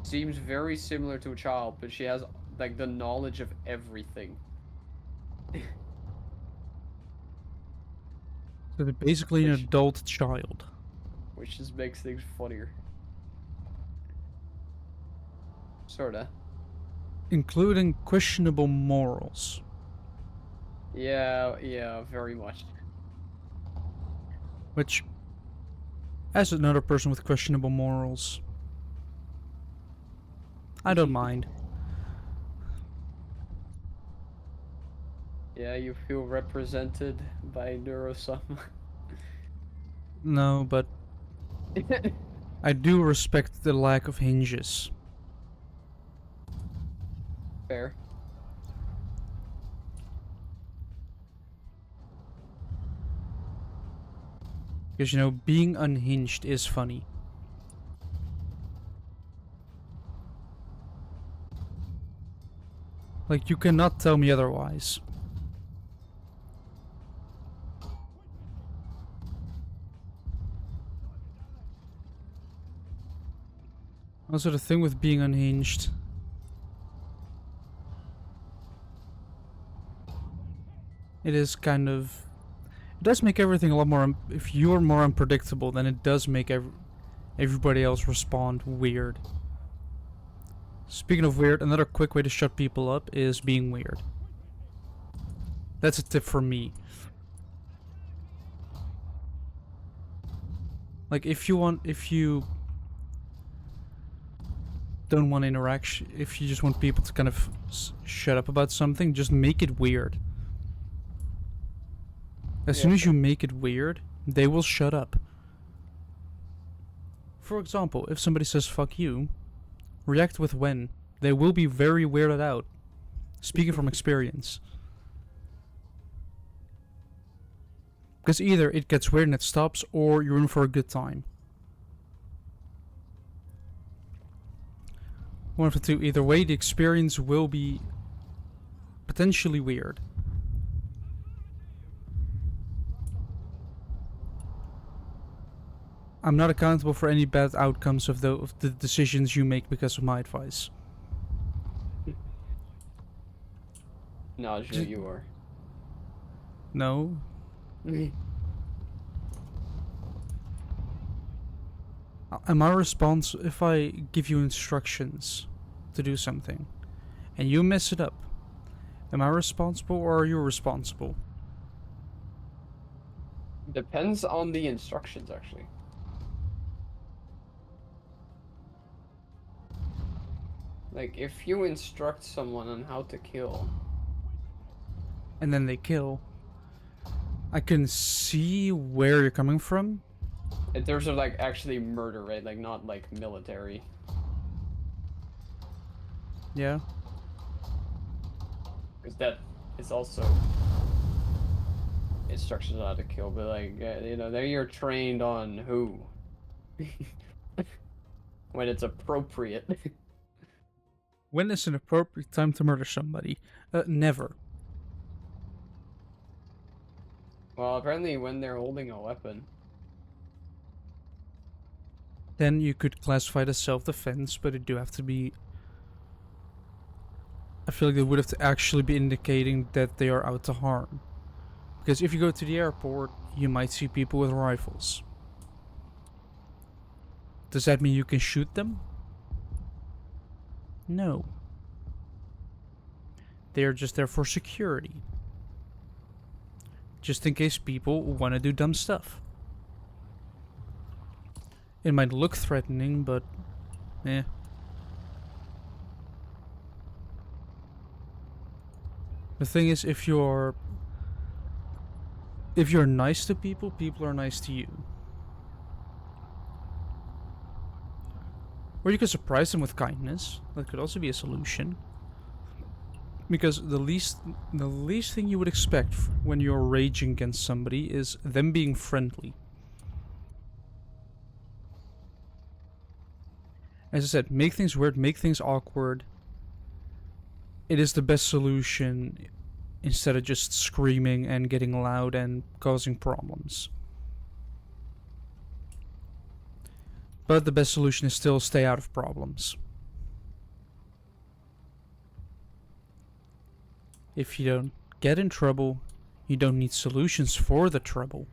seems very similar to a child, but she has like the knowledge of everything, So they're basically an which adult child, which just makes things funnier. Sorta. including questionable morals. Yeah, yeah, very much. Which, as another person with questionable morals, I don't mind. Yeah, you feel represented by Neurosama. No, but I do respect the lack of hinges. Fair. Because, you know, being unhinged is funny. Like, you cannot tell me otherwise. Also, the thing with being unhinged, it is kind of. It does make everything a lot more. If you're more unpredictable, then it does make everybody else respond weird. Speaking of weird, another quick way to shut people up is being weird. That's a tip from me. Like, if you don't want interaction, if you just want people to kind of shut up about something, just make it weird. As Yeah, soon as you fair. make it weird, they will shut up. For example, if somebody says fuck you, react with when. They will be very weirded out. Speaking from experience. Because either it gets weird and it stops, or you're in for a good time. One of the two. Either way, the experience will be potentially weird. I'm not accountable for any bad outcomes of the decisions you make because of my advice. Najee, Just, you are. no. Am I responsible if I give you instructions to do something and you mess it up? Am I responsible or are you responsible? Depends on the instructions, actually. Like, if you instruct someone on how to kill, And then they kill. I can see where you're coming from. in terms of like actually murder, right? Like, not like military. Yeah. Because that is also instructions on how to kill, but like, you know, there you're trained on who when it's appropriate. When is an appropriate time to murder somebody? Never. Well, apparently when they're holding a weapon. Then you could classify it as self-defense, but it do have to be. I feel like they would have to actually be indicating that they are out to harm. Because if you go to the airport, you might see people with rifles. Does that mean you can shoot them? No. They are just there for security. just in case people want to do dumb stuff. It might look threatening, but eh. The thing is, if you're nice to people, people are nice to you. Or you could surprise them with kindness. That could also be a solution. Because the least thing you would expect when you're raging against somebody is them being friendly. As I said, make things weird, make things awkward. It is the best solution instead of just screaming and getting loud and causing problems. But the best solution is still stay out of problems. If you don't get in trouble, you don't need solutions for the trouble.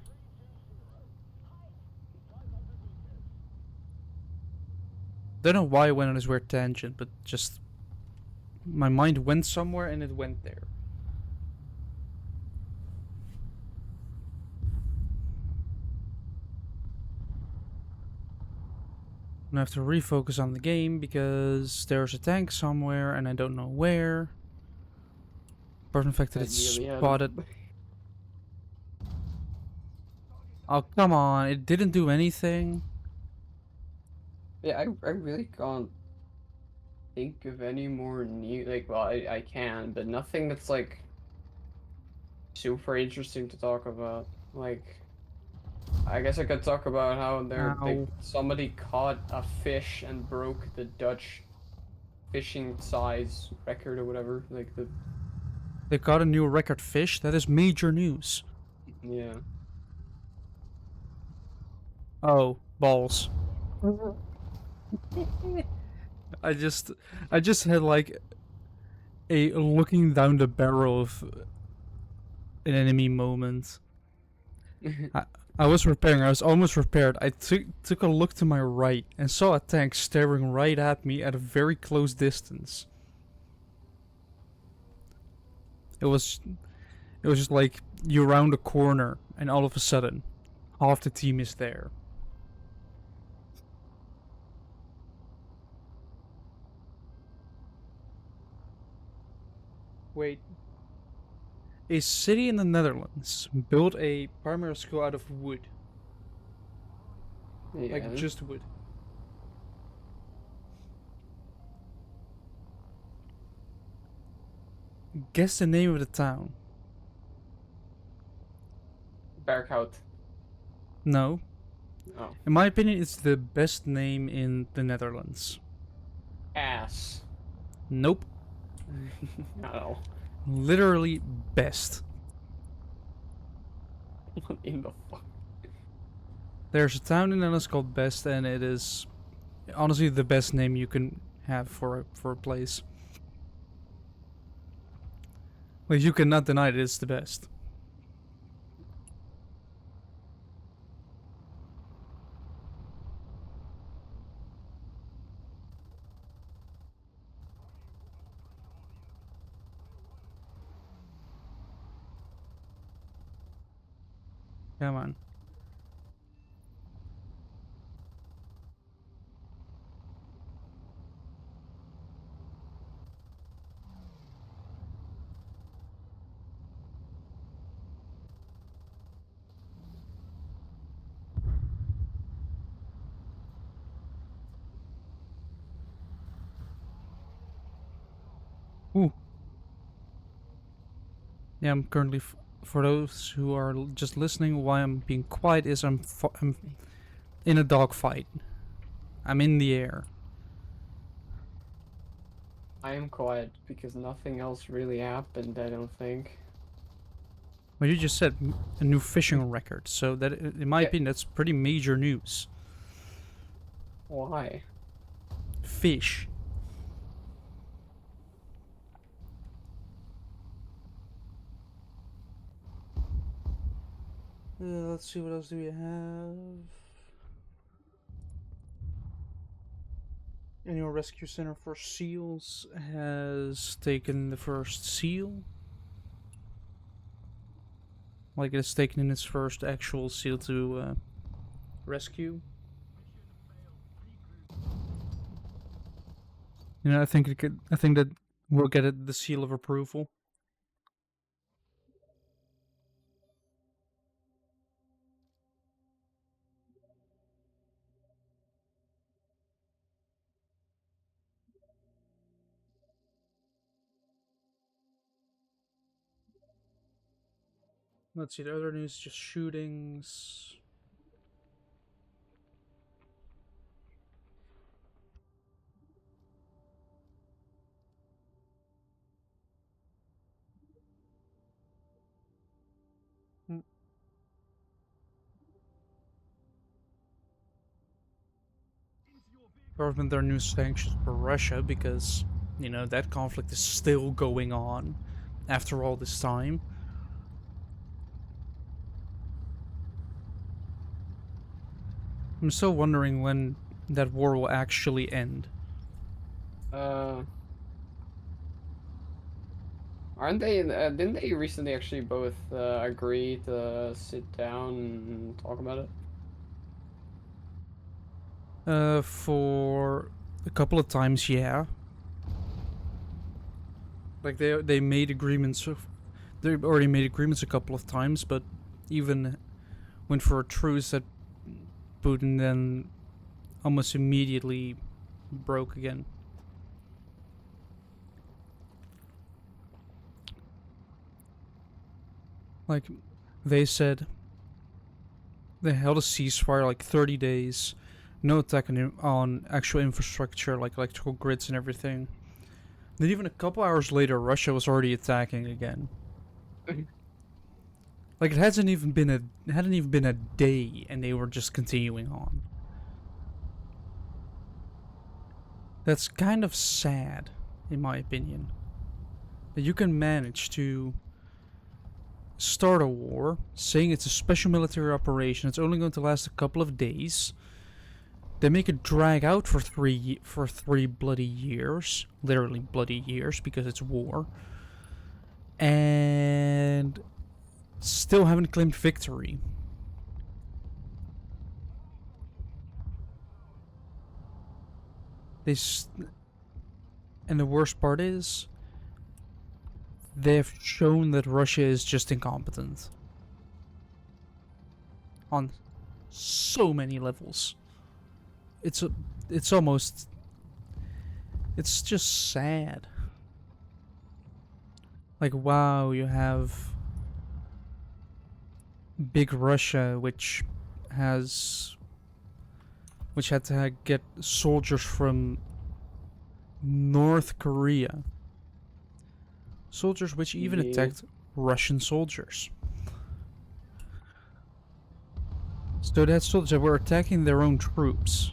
Don't know why I went on this weird tangent, but just my mind went somewhere and it went there. I have to refocus on the game because there's a tank somewhere and I don't know where. Apart from the fact that it's Ideally, out of. spotted. Oh, come on. It didn't do anything. Yeah, I really can't think of any more new. Like, well, I can, but nothing that's like super interesting to talk about. Like, I guess I could talk about how Ow. somebody caught a fish and broke the Dutch fishing size record or whatever. Like the They got a new record fish. That is major news. yeah. Oh, balls. I just I just had like a looking down the barrel of an enemy moment. I, I was preparing. I was almost prepared. I took a look to my right and saw a tank staring right at me at a very close distance. It was it was just like you round a corner and all of a sudden half the team is there. Wait. A city in the Netherlands built a primary school out of wood. Like Yeah. just wood. Guess the name of the town. Berkhout. No. Oh. In my opinion, it's the best name in the Netherlands. Ass. Nope. No. Literally best. What in the fuck? There's a town in the Netherlands called Best, and it is honestly the best name you can have for a place. Like you cannot deny it, it's the best. Come on. Ooh. Yeah, I'm currently. For those who are just listening, why I'm being quiet is I'm in a dogfight. I'm in the air. I am quiet because nothing else really happened, I don't think. Well, you just said a new fishing record, so that in my Yeah. opinion that's pretty major news. Why? Fish. Let's see what else do we have. Annual Rescue Center for Seals has taken the first seal. Like it's taken in its first actual CO2 rescue. You know, I think it could. I think that we'll get it the seal of approval. Let's see. The other news, just shootings. Mm, Government there are new sanctions for Russia because you know that conflict is still going on after all this time. I'm still wondering when that war will actually end. Uh, aren't they? Didn't they recently actually both agree to sit down and talk about it? For a couple of times, yeah. Like they made agreements. They already made agreements a couple of times, but even went for a truce that Putin then almost immediately broke again. Like they said, they held a ceasefire like 30 days, no attack on actual infrastructure like electrical grids and everything. Then even a couple hours later, Russia was already attacking again. Like it hadn't even been a day, and they were just continuing on. That's kind of sad, in my opinion, that you can manage to start a war, saying it's a special military operation. It's only going to last a couple of days. They make it drag out for three bloody years, literally bloody years, because it's war, and still haven't claimed victory. They and the worst part is they've shown that Russia is just incompetent on so many levels. It's a, it's almost, it's just sad. Like wow, you have big Russia, has, which had to get soldiers from North Korea, soldiers which even Yeah. attacked Russian soldiers. So they had soldiers that were attacking their own troops.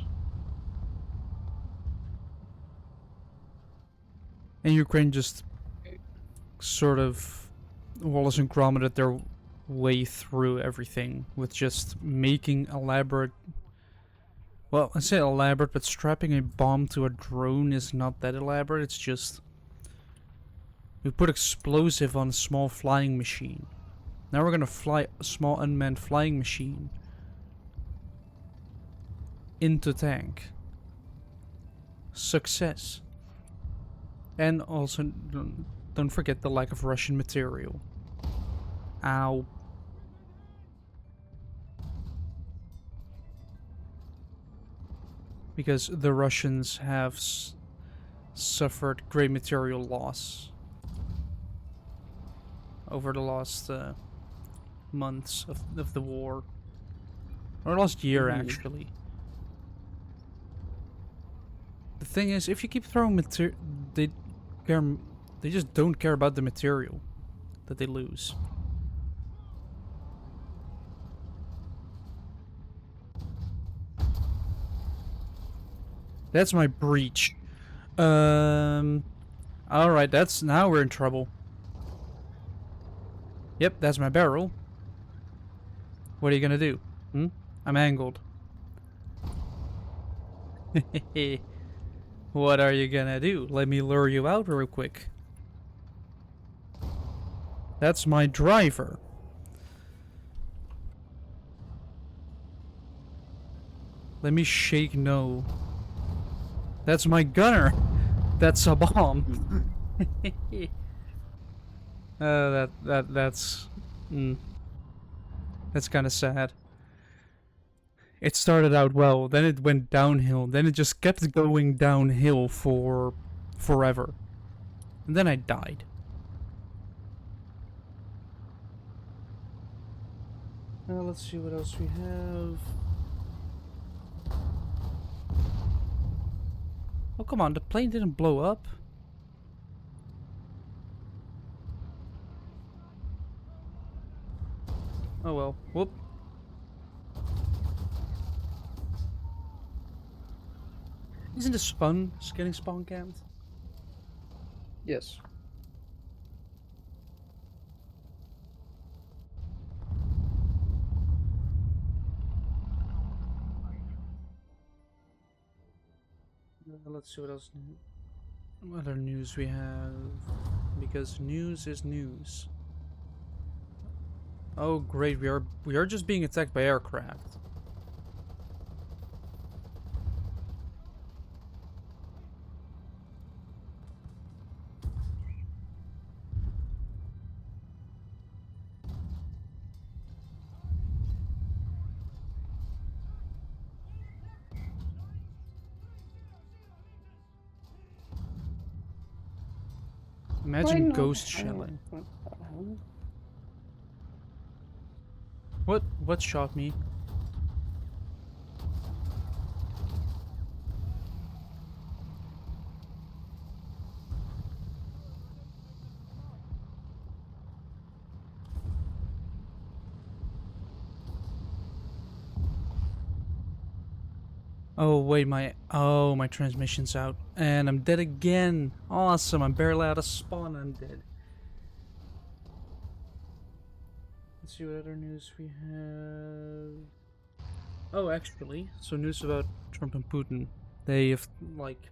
And Ukraine just sort of Wallace and Gromit their way through everything with just making elaborate. Well, I say elaborate, but strapping a bomb to a drone is not that elaborate. It's just we put explosive on a small flying machine. Now we're gonna fly a small unmanned flying machine into tank. Success. And also, don't forget the lack of Russian material. Ow. Because the Russians have suffered great material loss over the last months of the war. Or last year, Mm-hmm. actually. The thing is, if you keep throwing material, they care. They just don't care about the material that they lose. That's my breach. Um. All right. That's now we're in trouble. Yep, that's my barrel. What are you gonna do? Hmm. I'm angled. What are you gonna do? Let me lure you out real quick. That's my driver. Let me shake no. That's my gunner. That's a bomb. That's that's kind of sad. It started out well, then it went downhill, then it just kept going downhill for forever. And then I died. Let's see what else we have. Oh, come on, the plane didn't blow up. Oh well, whoop. Isn't the spawn getting spawn camped? Yes. Let's see what else. What other news we have? Because news is news. Oh great, we are just being attacked by aircraft. Why Imagine not? ghost shelling. What the hell? What shot me? Oh wait, my transmission's out. And I'm dead again. Awesome, I'm barely out of spawn, I'm dead. Let's see what other news we have. Oh, actually, so news about Trump and Putin. They have, like,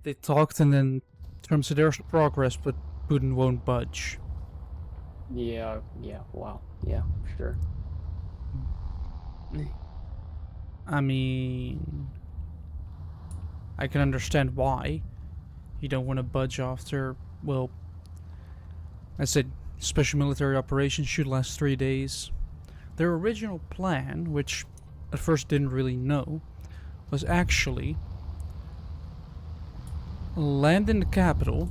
they talked and then Trump said there's progress, but Putin won't budge. Yeah, wow. Yeah, sure. I mean, I can understand why. You don't want to budge after, well, I said special military operations should last 3 days. Their original plan, which at first didn't really know, was actually land in the capital.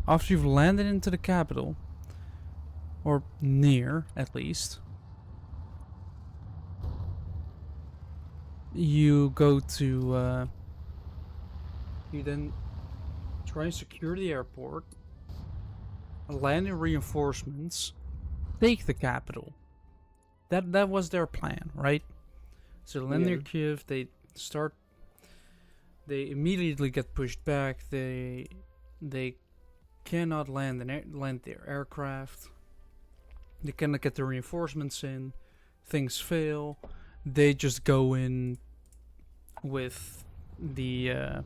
After you've landed into the capital, or near at least, you go to, you then try and secure the airport, land in reinforcements, take the capital. That was their plan, right? So land Yeah. near Kiev, they immediately get pushed back. They cannot land their aircraft. They cannot get the reinforcements in. Things fail. They just go in with the.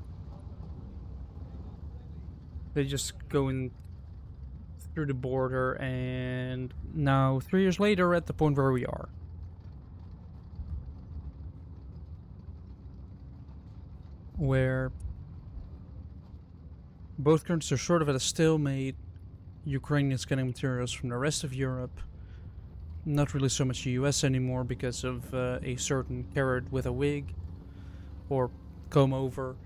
They just go in through the border, and now 3 years later, at the point where we are, where both countries are sort of at a stalemate. Ukraine is getting materials from the rest of Europe. Not really so much the US anymore because of a certain carrot with a wig or comb over.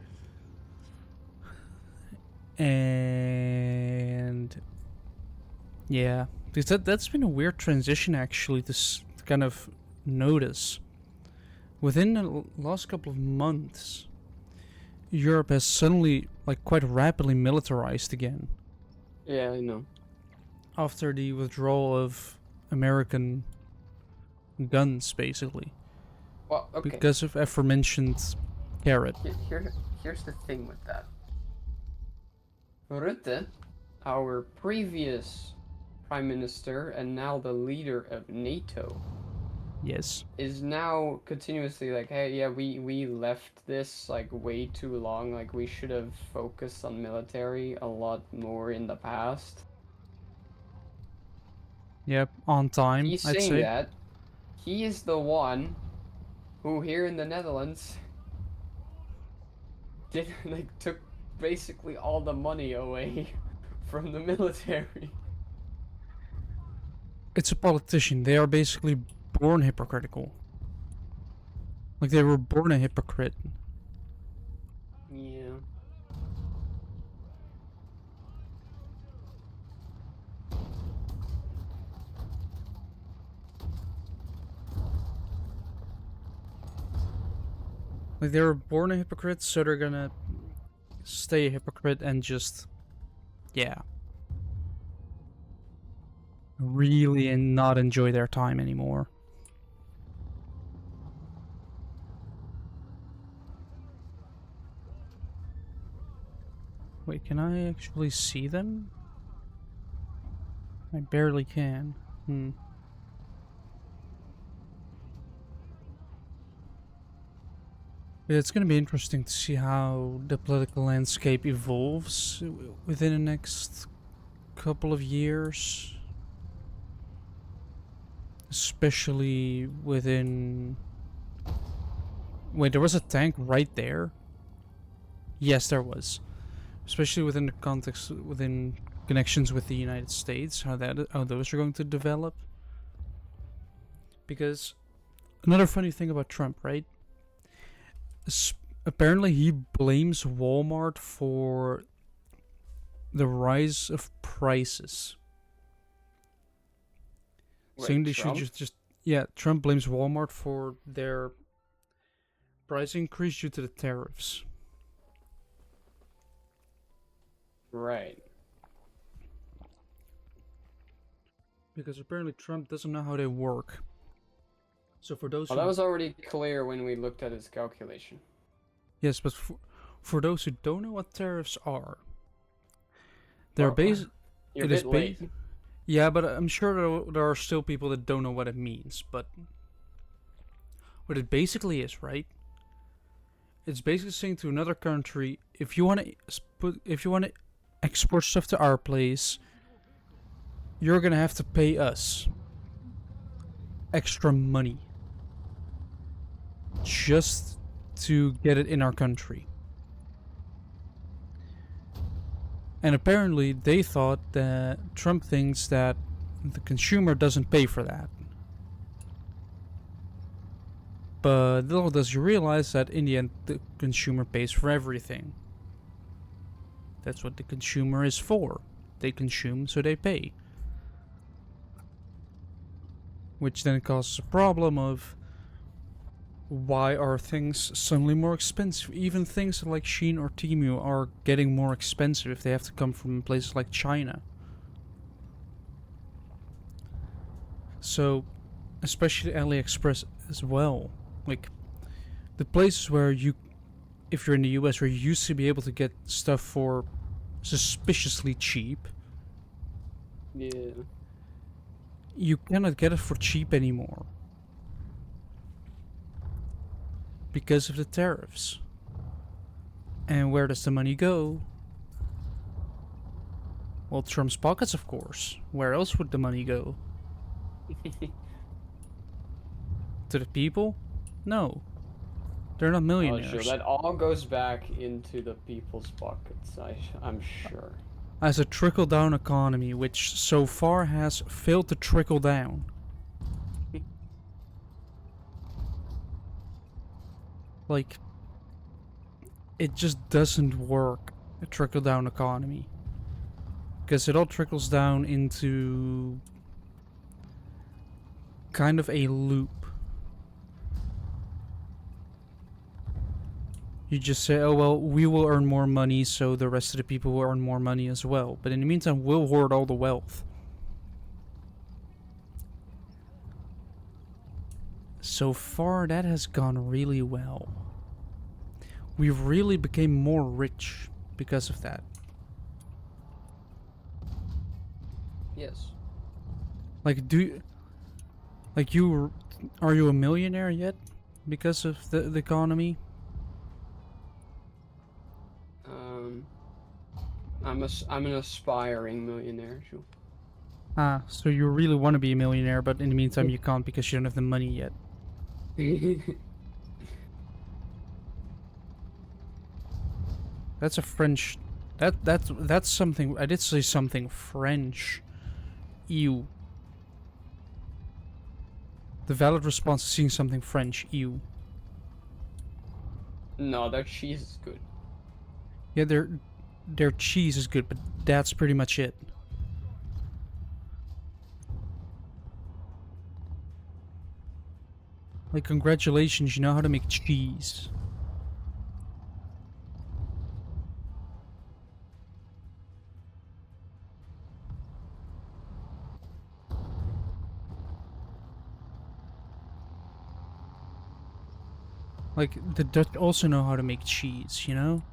And yeah, because that's been a weird transition actually to kind of notice. Within the last couple of months, Europe has suddenly, like, quite rapidly militarized again Yeah, I know. after the withdrawal of American guns, basically, Well, okay. because of aforementioned carrot. Here's the thing with that. Rutte, our previous prime minister and now the leader of NATO, Yes. is now continuously like, hey, yeah, we left this like way too long. Like we should have focused on military a lot more in the past. Yep. On time, He's I'd saying say. that he is the one who here in the Netherlands did like took basically all the money away from the military. It's a politician. They are basically born hypocritical. Like they were born a hypocrite. Yeah. Like they were born a hypocrite, so they're gonna stay a hypocrite and just, yeah, really and not enjoy their time anymore. Wait, can I actually see them? I barely can. It's going to be interesting to see how the political landscape evolves within the next couple of years. Especially within... Wait, there was a tank right there? Yes, there was. Especially within the context, within connections with the United States, how those are going to develop. Because another funny thing about Trump, right? Apparently he blames Walmart for the rise of prices. Wait, Saying they should Trump? just yeah, Trump blames Walmart for their price increase due to the tariffs. Right. Because apparently Trump doesn't know how they work. So for those Well, who that was already clear when we looked at his calculation. yes, but for those who don't know what tariffs are, they're Well, based. you're a It is bit late. yeah, but I'm sure there are still people that don't know what it means. But what it basically is, right? It's basically saying to another country, if you want to export stuff to our place, you're gonna have to pay us extra money just to get it in our country. And apparently they thought that Trump thinks that the consumer doesn't pay for that. But little does you realize that in the end the consumer pays for everything. That's what the consumer is for. They consume, so they pay. Which then causes a problem of why are things suddenly more expensive? Even things like Shein or Temu are getting more expensive if they have to come from places like China. So, especially AliExpress as well. Like, the places where you, if you're in the US, where you used to be able to get stuff for suspiciously cheap, Yeah. you cannot get it for cheap anymore. Because of the tariffs. And where does the money go? Well, Trump's pockets, of course. Where else would the money go? To the people? No. They're not Oh, millionaires. sure. That all goes back into the people's pockets, I'm sure. As a trickle down economy, which so far has failed to trickle down. Like, it just doesn't work, a trickle down economy. Because it all trickles down into kind of a loop. You just say, oh well, we will earn more money, so the rest of the people will earn more money as well. But in the meantime, we'll hoard all the wealth. So far, that has gone really well. We've really became more rich because of that. Yes. Like, are you a millionaire yet? Because of the economy? I'm an aspiring millionaire. Sure. Ah, so you really want to be a millionaire, but in the meantime you can't because you don't have the money yet. That's a French. That's something. I did say something French. Ew. The valid response is seeing something French. Ew. No, their cheese is good. Yeah, their cheese is good, but that's pretty much it. Like, congratulations, you know how to make cheese. Like, the Dutch also know how to make cheese, you know?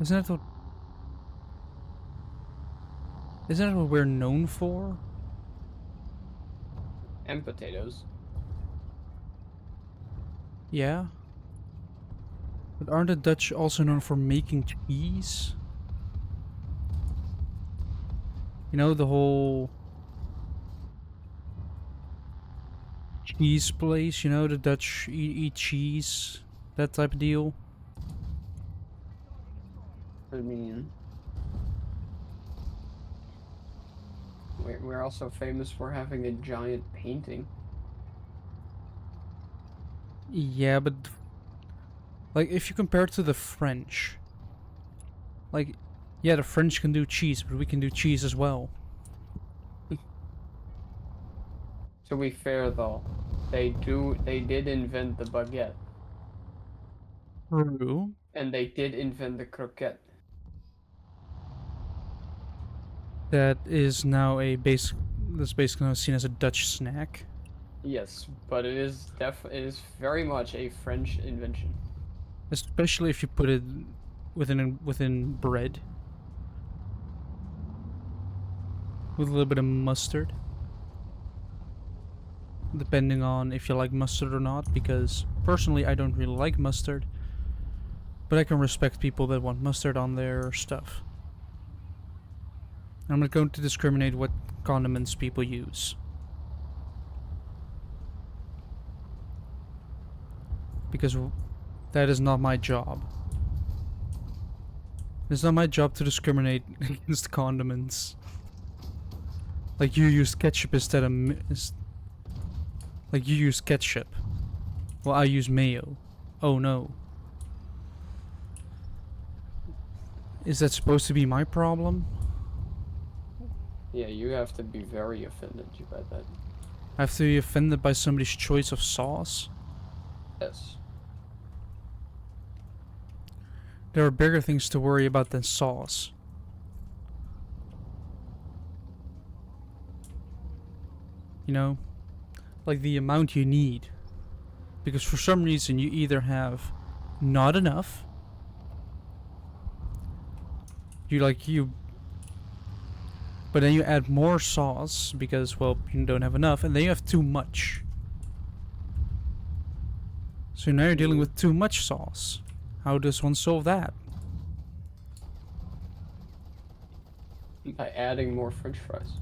Isn't that what isn't that what we're known for? And potatoes. Yeah. But aren't the Dutch also known for making cheese? You know, the whole cheese place, you know, the Dutch eat cheese, that type of deal. I mean, we're also famous for having a giant painting. Yeah, but like if you compare it to the French, like yeah, the French can do cheese, but we can do cheese as well. To be fair, though, they did invent the baguette, True. and they did invent the croquette. That is now a basic. That's basically now seen as a Dutch snack, Yes, but it is very much a French invention. especially if you put it within bread with a little bit of mustard, depending on if you like mustard or not. Because personally, I don't really like mustard, but I can respect people that want mustard on their stuff. I'm not going to discriminate what condiments people use. Because that is not my job. It's not my job to discriminate against condiments. Like you use ketchup instead of like you use ketchup. Well, I use mayo. Oh no. Is that supposed to be my problem? Yeah, you have to be very offended by that. I have to be offended by somebody's choice of sauce? Yes. There are bigger things to worry about than sauce. You know? Like the amount you need. Because for some reason you either have not enough. You but then you add more sauce because well you don't have enough, and then you have too much. So now you're dealing with too much sauce. How does one solve that? By adding more French fries.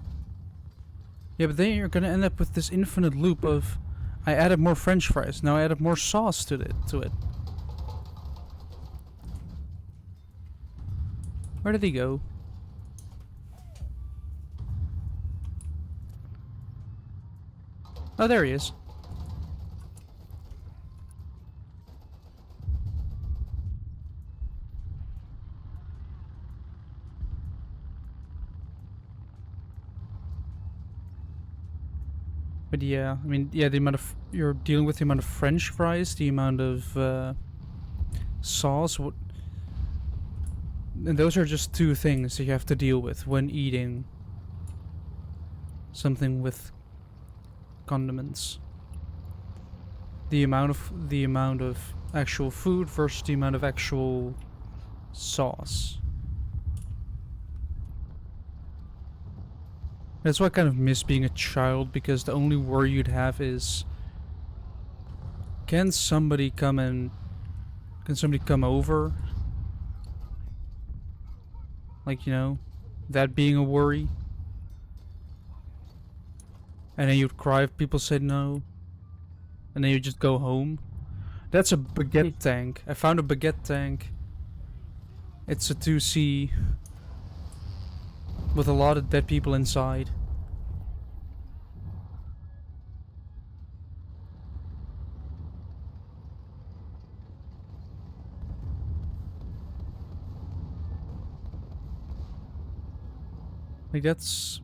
Yeah, but then you're gonna end up with this infinite loop of I added more French fries, now I added more sauce to it. Where did he go? Oh, there he is. But yeah, I mean, yeah, the amount of you're dealing with the amount of French fries, the amount of sauce, and those are just two things that you have to deal with when eating something with condiments. The amount of actual food versus the amount of actual sauce. That's why I kind of miss being a child, because the only worry you'd have is can somebody come over? Like, you know, that being a worry. And then you'd cry if people said no. And then you'd just go home. That's a baguette tank. I found a baguette tank. It's a 2C with a lot of dead people inside. Like that's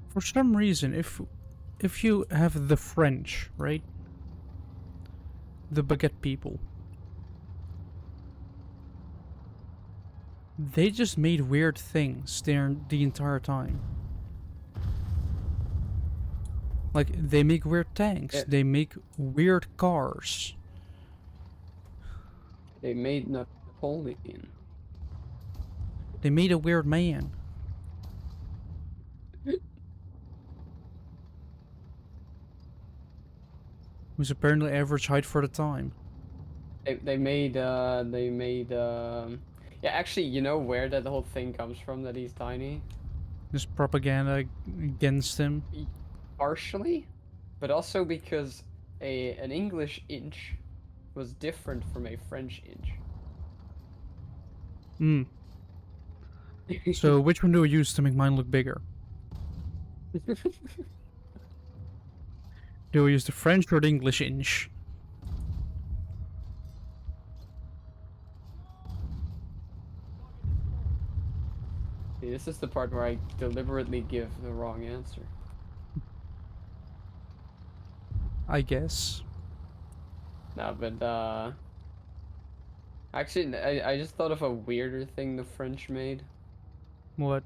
for some reason if you have the French, right? The baguette people. They just made weird things there the entire time. Like they make weird tanks, Yeah, they make weird cars. they made Napoleon. They made a weird man who's apparently average height for the time. They made yeah, actually, you know where that whole thing comes from that he's tiny? There's propaganda against him. Y- Partially, but also because a an English inch was different from a French inch. Hmm. So which one do we use to make mine look bigger? Do we use the French or the English inch? See, this is the part where I deliberately give the wrong answer. I guess. No, but actually, I just thought of a weirder thing the French made. What?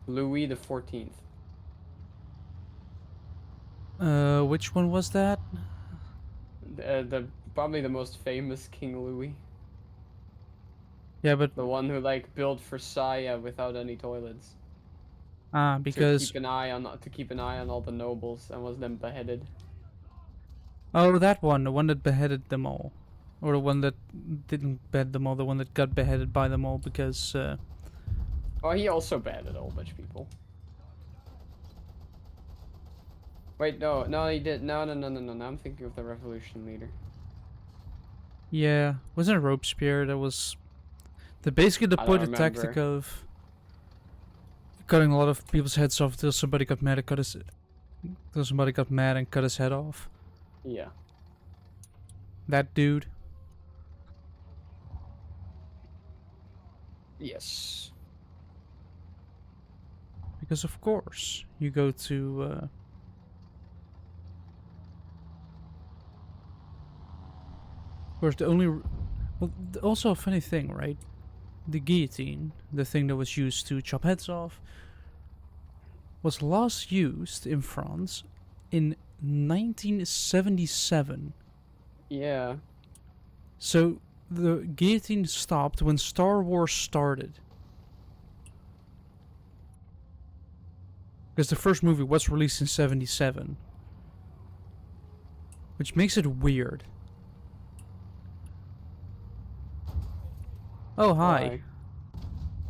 Louis the 14th. Which one was that? The probably the most famous King Louis. Yeah, but The one who like built Versailles without any toilets to because keep an eye on all the nobles and was then beheaded. oh, that one, the one that beheaded them all, or the one that didn't behead them all, the one that got beheaded by them all because Oh, he also beheaded a whole bunch of people. Wait, no, no, he did. No, no, no, no, no, no. I'm thinking of the revolution leader. yeah, wasn't it Robespierre that was the basically I don't deployed the tactic remember. of cutting a lot of people's heads off until somebody got mad and cut his head off. Yeah. That dude. Yes. Because of course you go to of course the only well, also a funny thing, right? The guillotine, the thing that was used to chop heads off, was last used in France in 1977. Yeah. So the guillotine stopped when Star Wars started. Because the first movie was released in 77. Which makes it weird. Oh, hi. Why?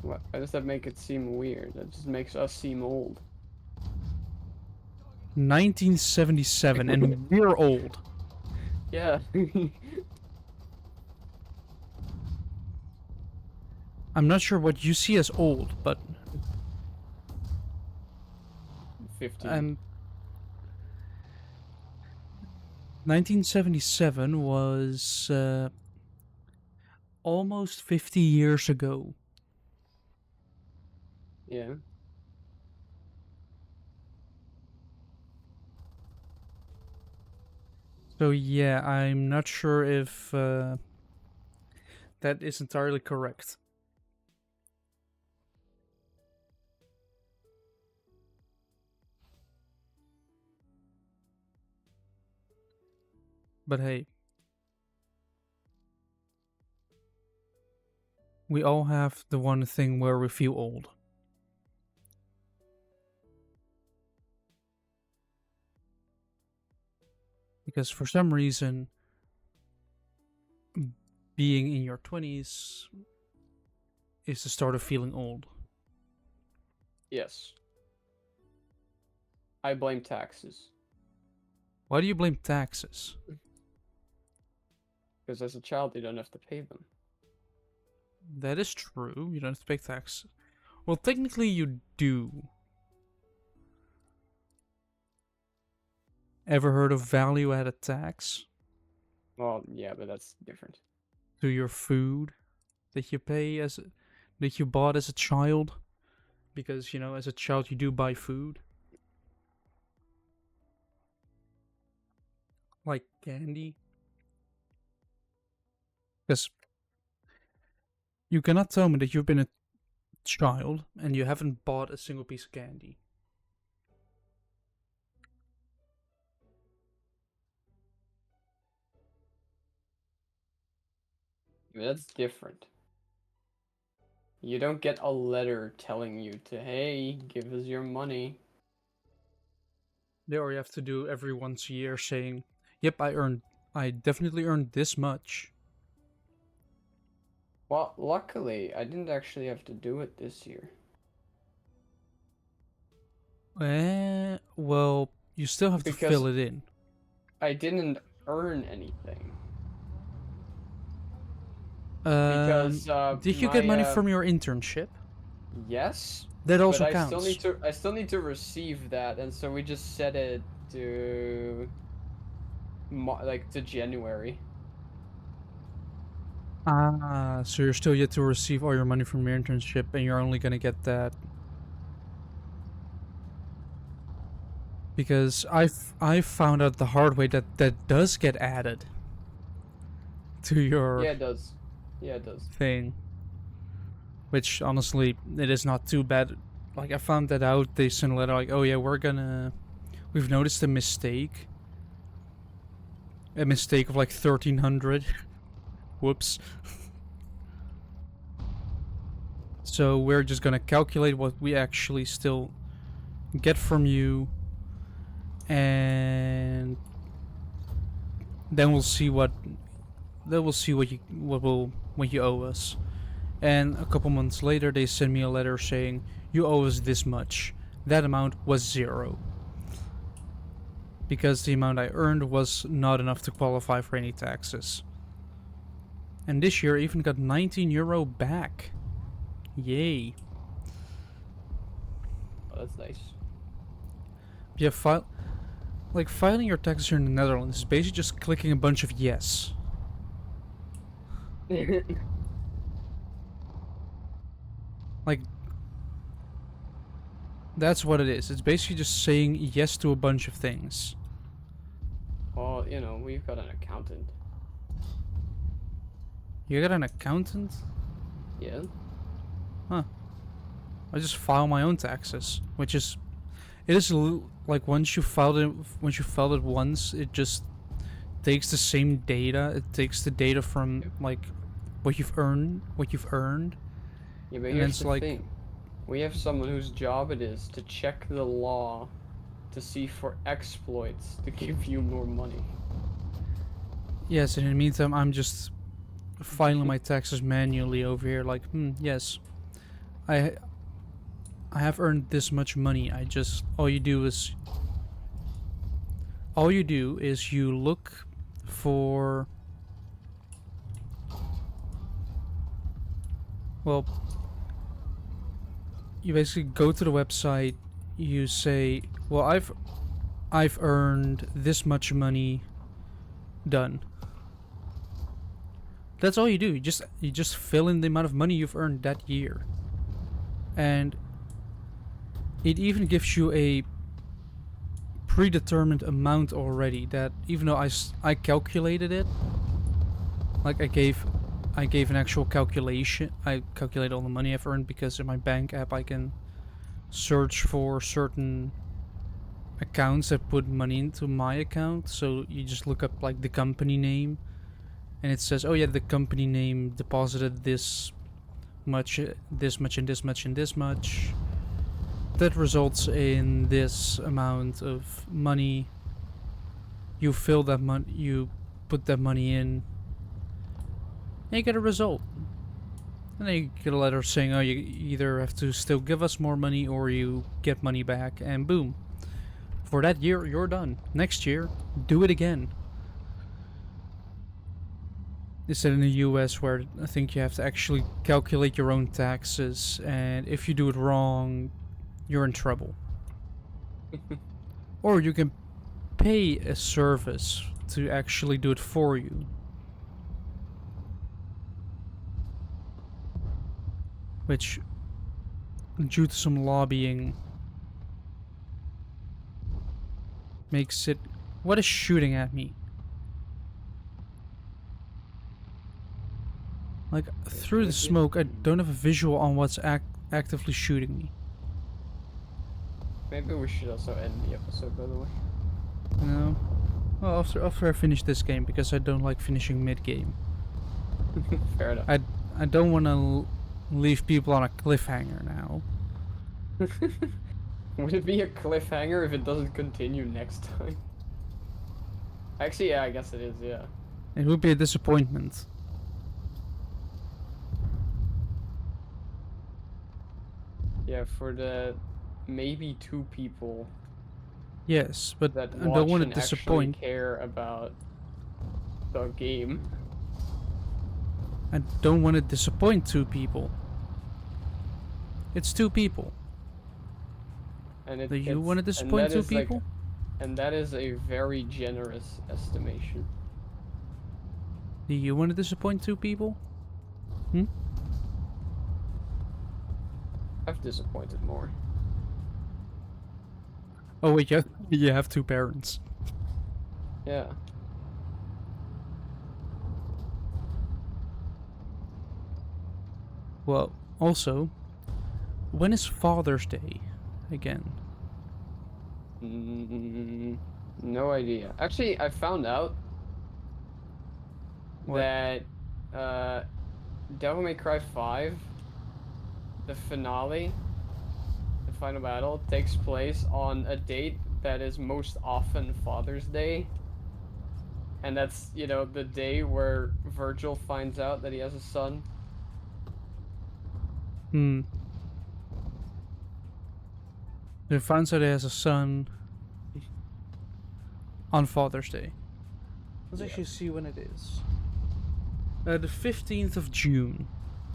What? Why does that make it seem weird? That just makes us seem old. 1977, and we're old. Yeah. I'm not sure what you see as old, but 15. um, 1977 was almost 50 years ago. Yeah. So yeah, I'm not sure if that is entirely correct. But hey, we all have the one thing where we feel old. Because for some reason, being in your 20s is the start of feeling old. Yes. I blame taxes. Why do you blame taxes? because as a child you don't have to pay them. That is true. You don't have to pay tax. Well, technically you do. Ever heard of value-added tax Well, yeah, but that's different. to your food that you pay that you bought as a child? Because, as a child you do buy food. Like candy. Because you cannot tell me that you've been a child and you haven't bought a single piece of candy. Yeah, that's different. You don't get a letter telling you to, hey, give us your money. Yeah, or you have to do every once a year saying, yep, I definitely earned this much. Well, luckily, I didn't actually have to do it this year. Well, you still have to Because fill it in. I didn't earn anything. Um, Because did you get money from your internship? yes, That but also I still counts. need to receive that, and so we just set it to like to January. Ah, so you're still yet to receive all your money from your internship, and you're only gonna get that because I found out the hard way that that does get added to your Yeah, it does. Yeah, it does. thing, which honestly it is not too bad. Like I found that out. They sent a letter like, "Oh yeah, we've noticed a mistake of like 1,300. Whoops. So we're just gonna calculate what we actually still get from you, and then we'll see what you owe us." And a couple months later, they send me a letter saying you owe us this much. That amount was zero because the amount I earned was not enough to qualify for any taxes. And this year, I even got €19 back. Yay! Oh, that's nice. Yeah, filing your taxes here in the Netherlands is basically just clicking a bunch of yes. Like, that's what it is. It's basically just saying yes to a bunch of things. Well, we've got an accountant. You got an accountant? Yeah. Huh. I just file my own taxes, which is it is like once you filed it once, it just takes the same data. It takes the data from like what you've earned, Yeah, but and then here's it's the like thing. We have someone whose job it is to check the law to see for exploits to give you more money. yes. And in the meantime, I'm just filing my taxes manually over here. Like, yes, I I have earned this much money. I just all you do is you look for well, you basically go to the website, you say, well, I've earned this much money, done. That's all you do. You just fill in the amount of money you've earned that year. And it even gives you a predetermined amount already that even though I calculated it, like I gave an actual calculation. I calculate all the money I've earned because in my bank app I can search for certain accounts that put money into my account. So you just look up like the company name, and it says, "Oh yeah, the company name deposited much, this much, and this much, and this much." That results in this amount of money. You fill that money. You put that money in, and you get a result. And then you get a letter saying, "Oh, you either have to still give us more money or you get money back," and boom. For that year, you're done. Next year, do it again. Instead in the US, where I think you have to actually calculate your own taxes, and if you do it wrong, you're in trouble. Or you can pay a service to actually do it for you, which, due to some lobbying, makes it. What is shooting at me? Like, through the Maybe smoke, I don't have a visual on what's actively shooting me. maybe we should also end the episode, by the way. No. Well, after I finish this game, because I don't like finishing mid game. Fair enough. I don't want to leave people on a cliffhanger now. Would it be a cliffhanger if it doesn't continue next time? Actually, yeah, I guess it is, yeah. It would be a disappointment. Yeah, for the maybe 2 people Yes, but that I don't watch want to and actually disappoint. care about the game. I don't want to disappoint 2 people. It's 2 people. And Do you want to disappoint 2 people? And that is a very generous estimation. Do you want to disappoint 2 people? Hmm? I've disappointed more. Oh wait, you have 2 parents. Yeah. Well, also, when is Father's Day again? No idea. Actually, I found out What? that uh, Devil May Cry 5, the finale, the final battle, takes place on a date that is most often Father's Day. And that's, the day where Virgil finds out that he has a son. Hmm. He finds out he has a son on Father's Day. Let's actually see when it is. The 15th of June.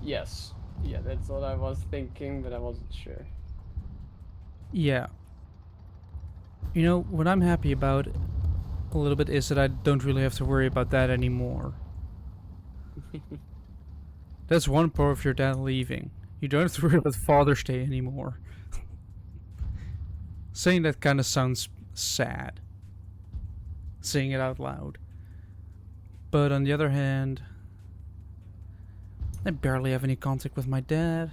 Yes. Yeah, that's what I was thinking, but I wasn't sure. Yeah. You know, what I'm happy about a little bit is that I don't really have to worry about that anymore. That's one part of your dad leaving. You don't have to worry about Father's Day anymore. Saying that kind of sounds sad. Saying it out loud. But on the other hand, I barely have any contact with my dad.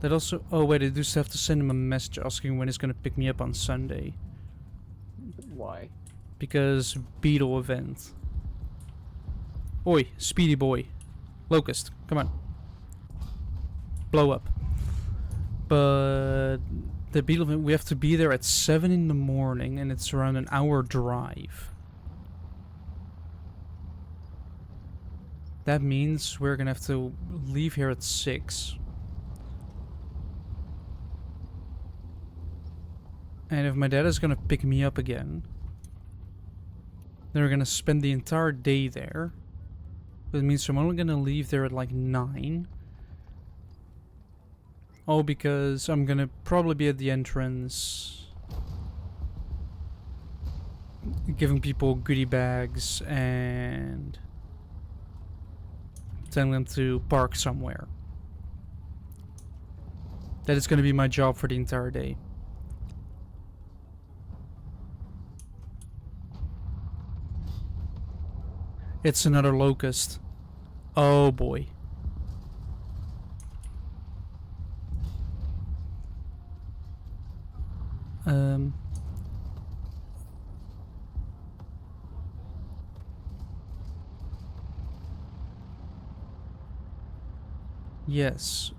That also. Oh, wait, I do still have to send him a message asking when he's gonna pick me up on Sunday. Why? Because Beetle event. Oi, Speedy Boy. Locust, come on. Blow up. But the Beetle event, we have to be there at 7 in the morning, and it's around an hour drive. That means we're gonna have to leave here at 6. And if my dad is gonna pick me up again, then we're gonna spend the entire day there. That means I'm only gonna leave there at like 9. Oh, because I'm gonna probably be at the entrance giving people goodie bags and telling them to park somewhere. That is gonna be my job for the entire day. It's another locust. Oh boy. Um. Yes.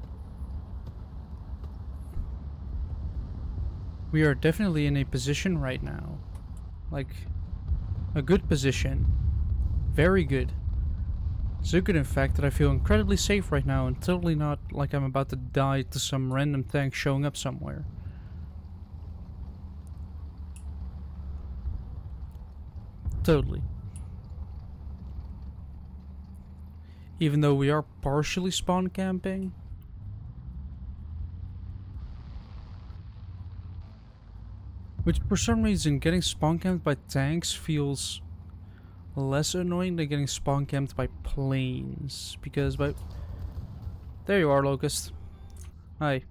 We are definitely in a position right now. Like, a good position. Very good. So good, in fact, that I feel incredibly safe right now and totally not like I'm about to die to some random tank showing up somewhere. Totally. Even though we are partially spawn camping. Which for some reason getting spawn camped by tanks feels less annoying than getting spawn camped by planes. Because by... There you are, Locust. Hi.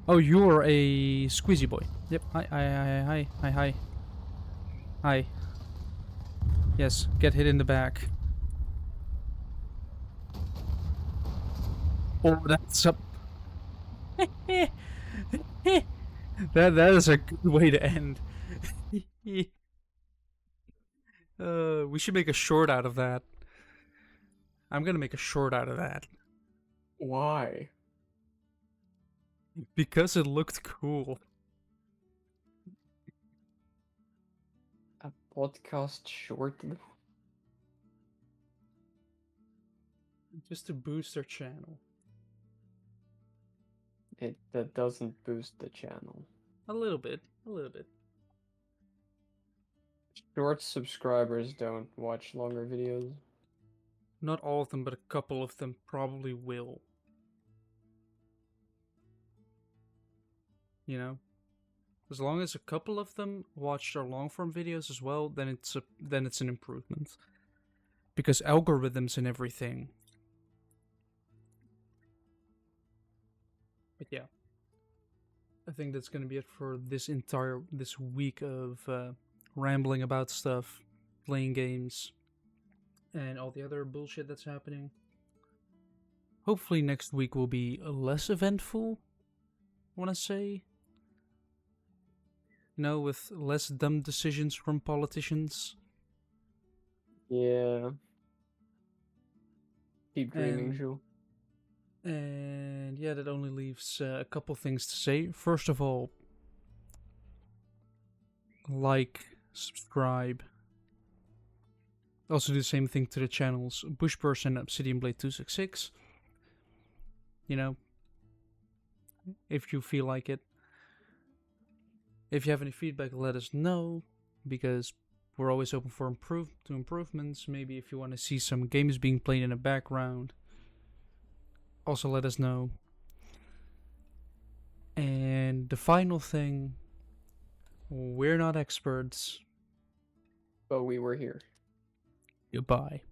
Oh, you're a squeezy boy. Yep. Hi. Hi. Yes, get hit in the back. Oh, that's a... that is a good way to end. We should make a short out of that. I'm gonna make a short out of that. Why? Because it looked cool. A podcast short? Just to boost our channel. That doesn't boost the channel. A little bit. A little bit. Short subscribers don't watch longer videos. Not all of them, but a couple of them probably will. You know? As long as a couple of them watched our long form videos as well, then it's an improvement. Because algorithms and everything. But yeah. I think that's gonna be it for this week of rambling about stuff, playing games, and all the other bullshit that's happening. Hopefully next week will be less eventful, I wanna say. You know, with less dumb decisions from politicians. Yeah. Keep dreaming, And Jules. and yeah, that only leaves a couple things to say. First of all, like, subscribe. Also do the same thing to the channels Bushburst and Obsidian Blade 266. You know, if you feel like it. If you have any feedback, let us know, because we're always open for improvements. Maybe if you want to see some games being played in the background, also let us know. And the final thing, we're not experts. But we were here. Goodbye.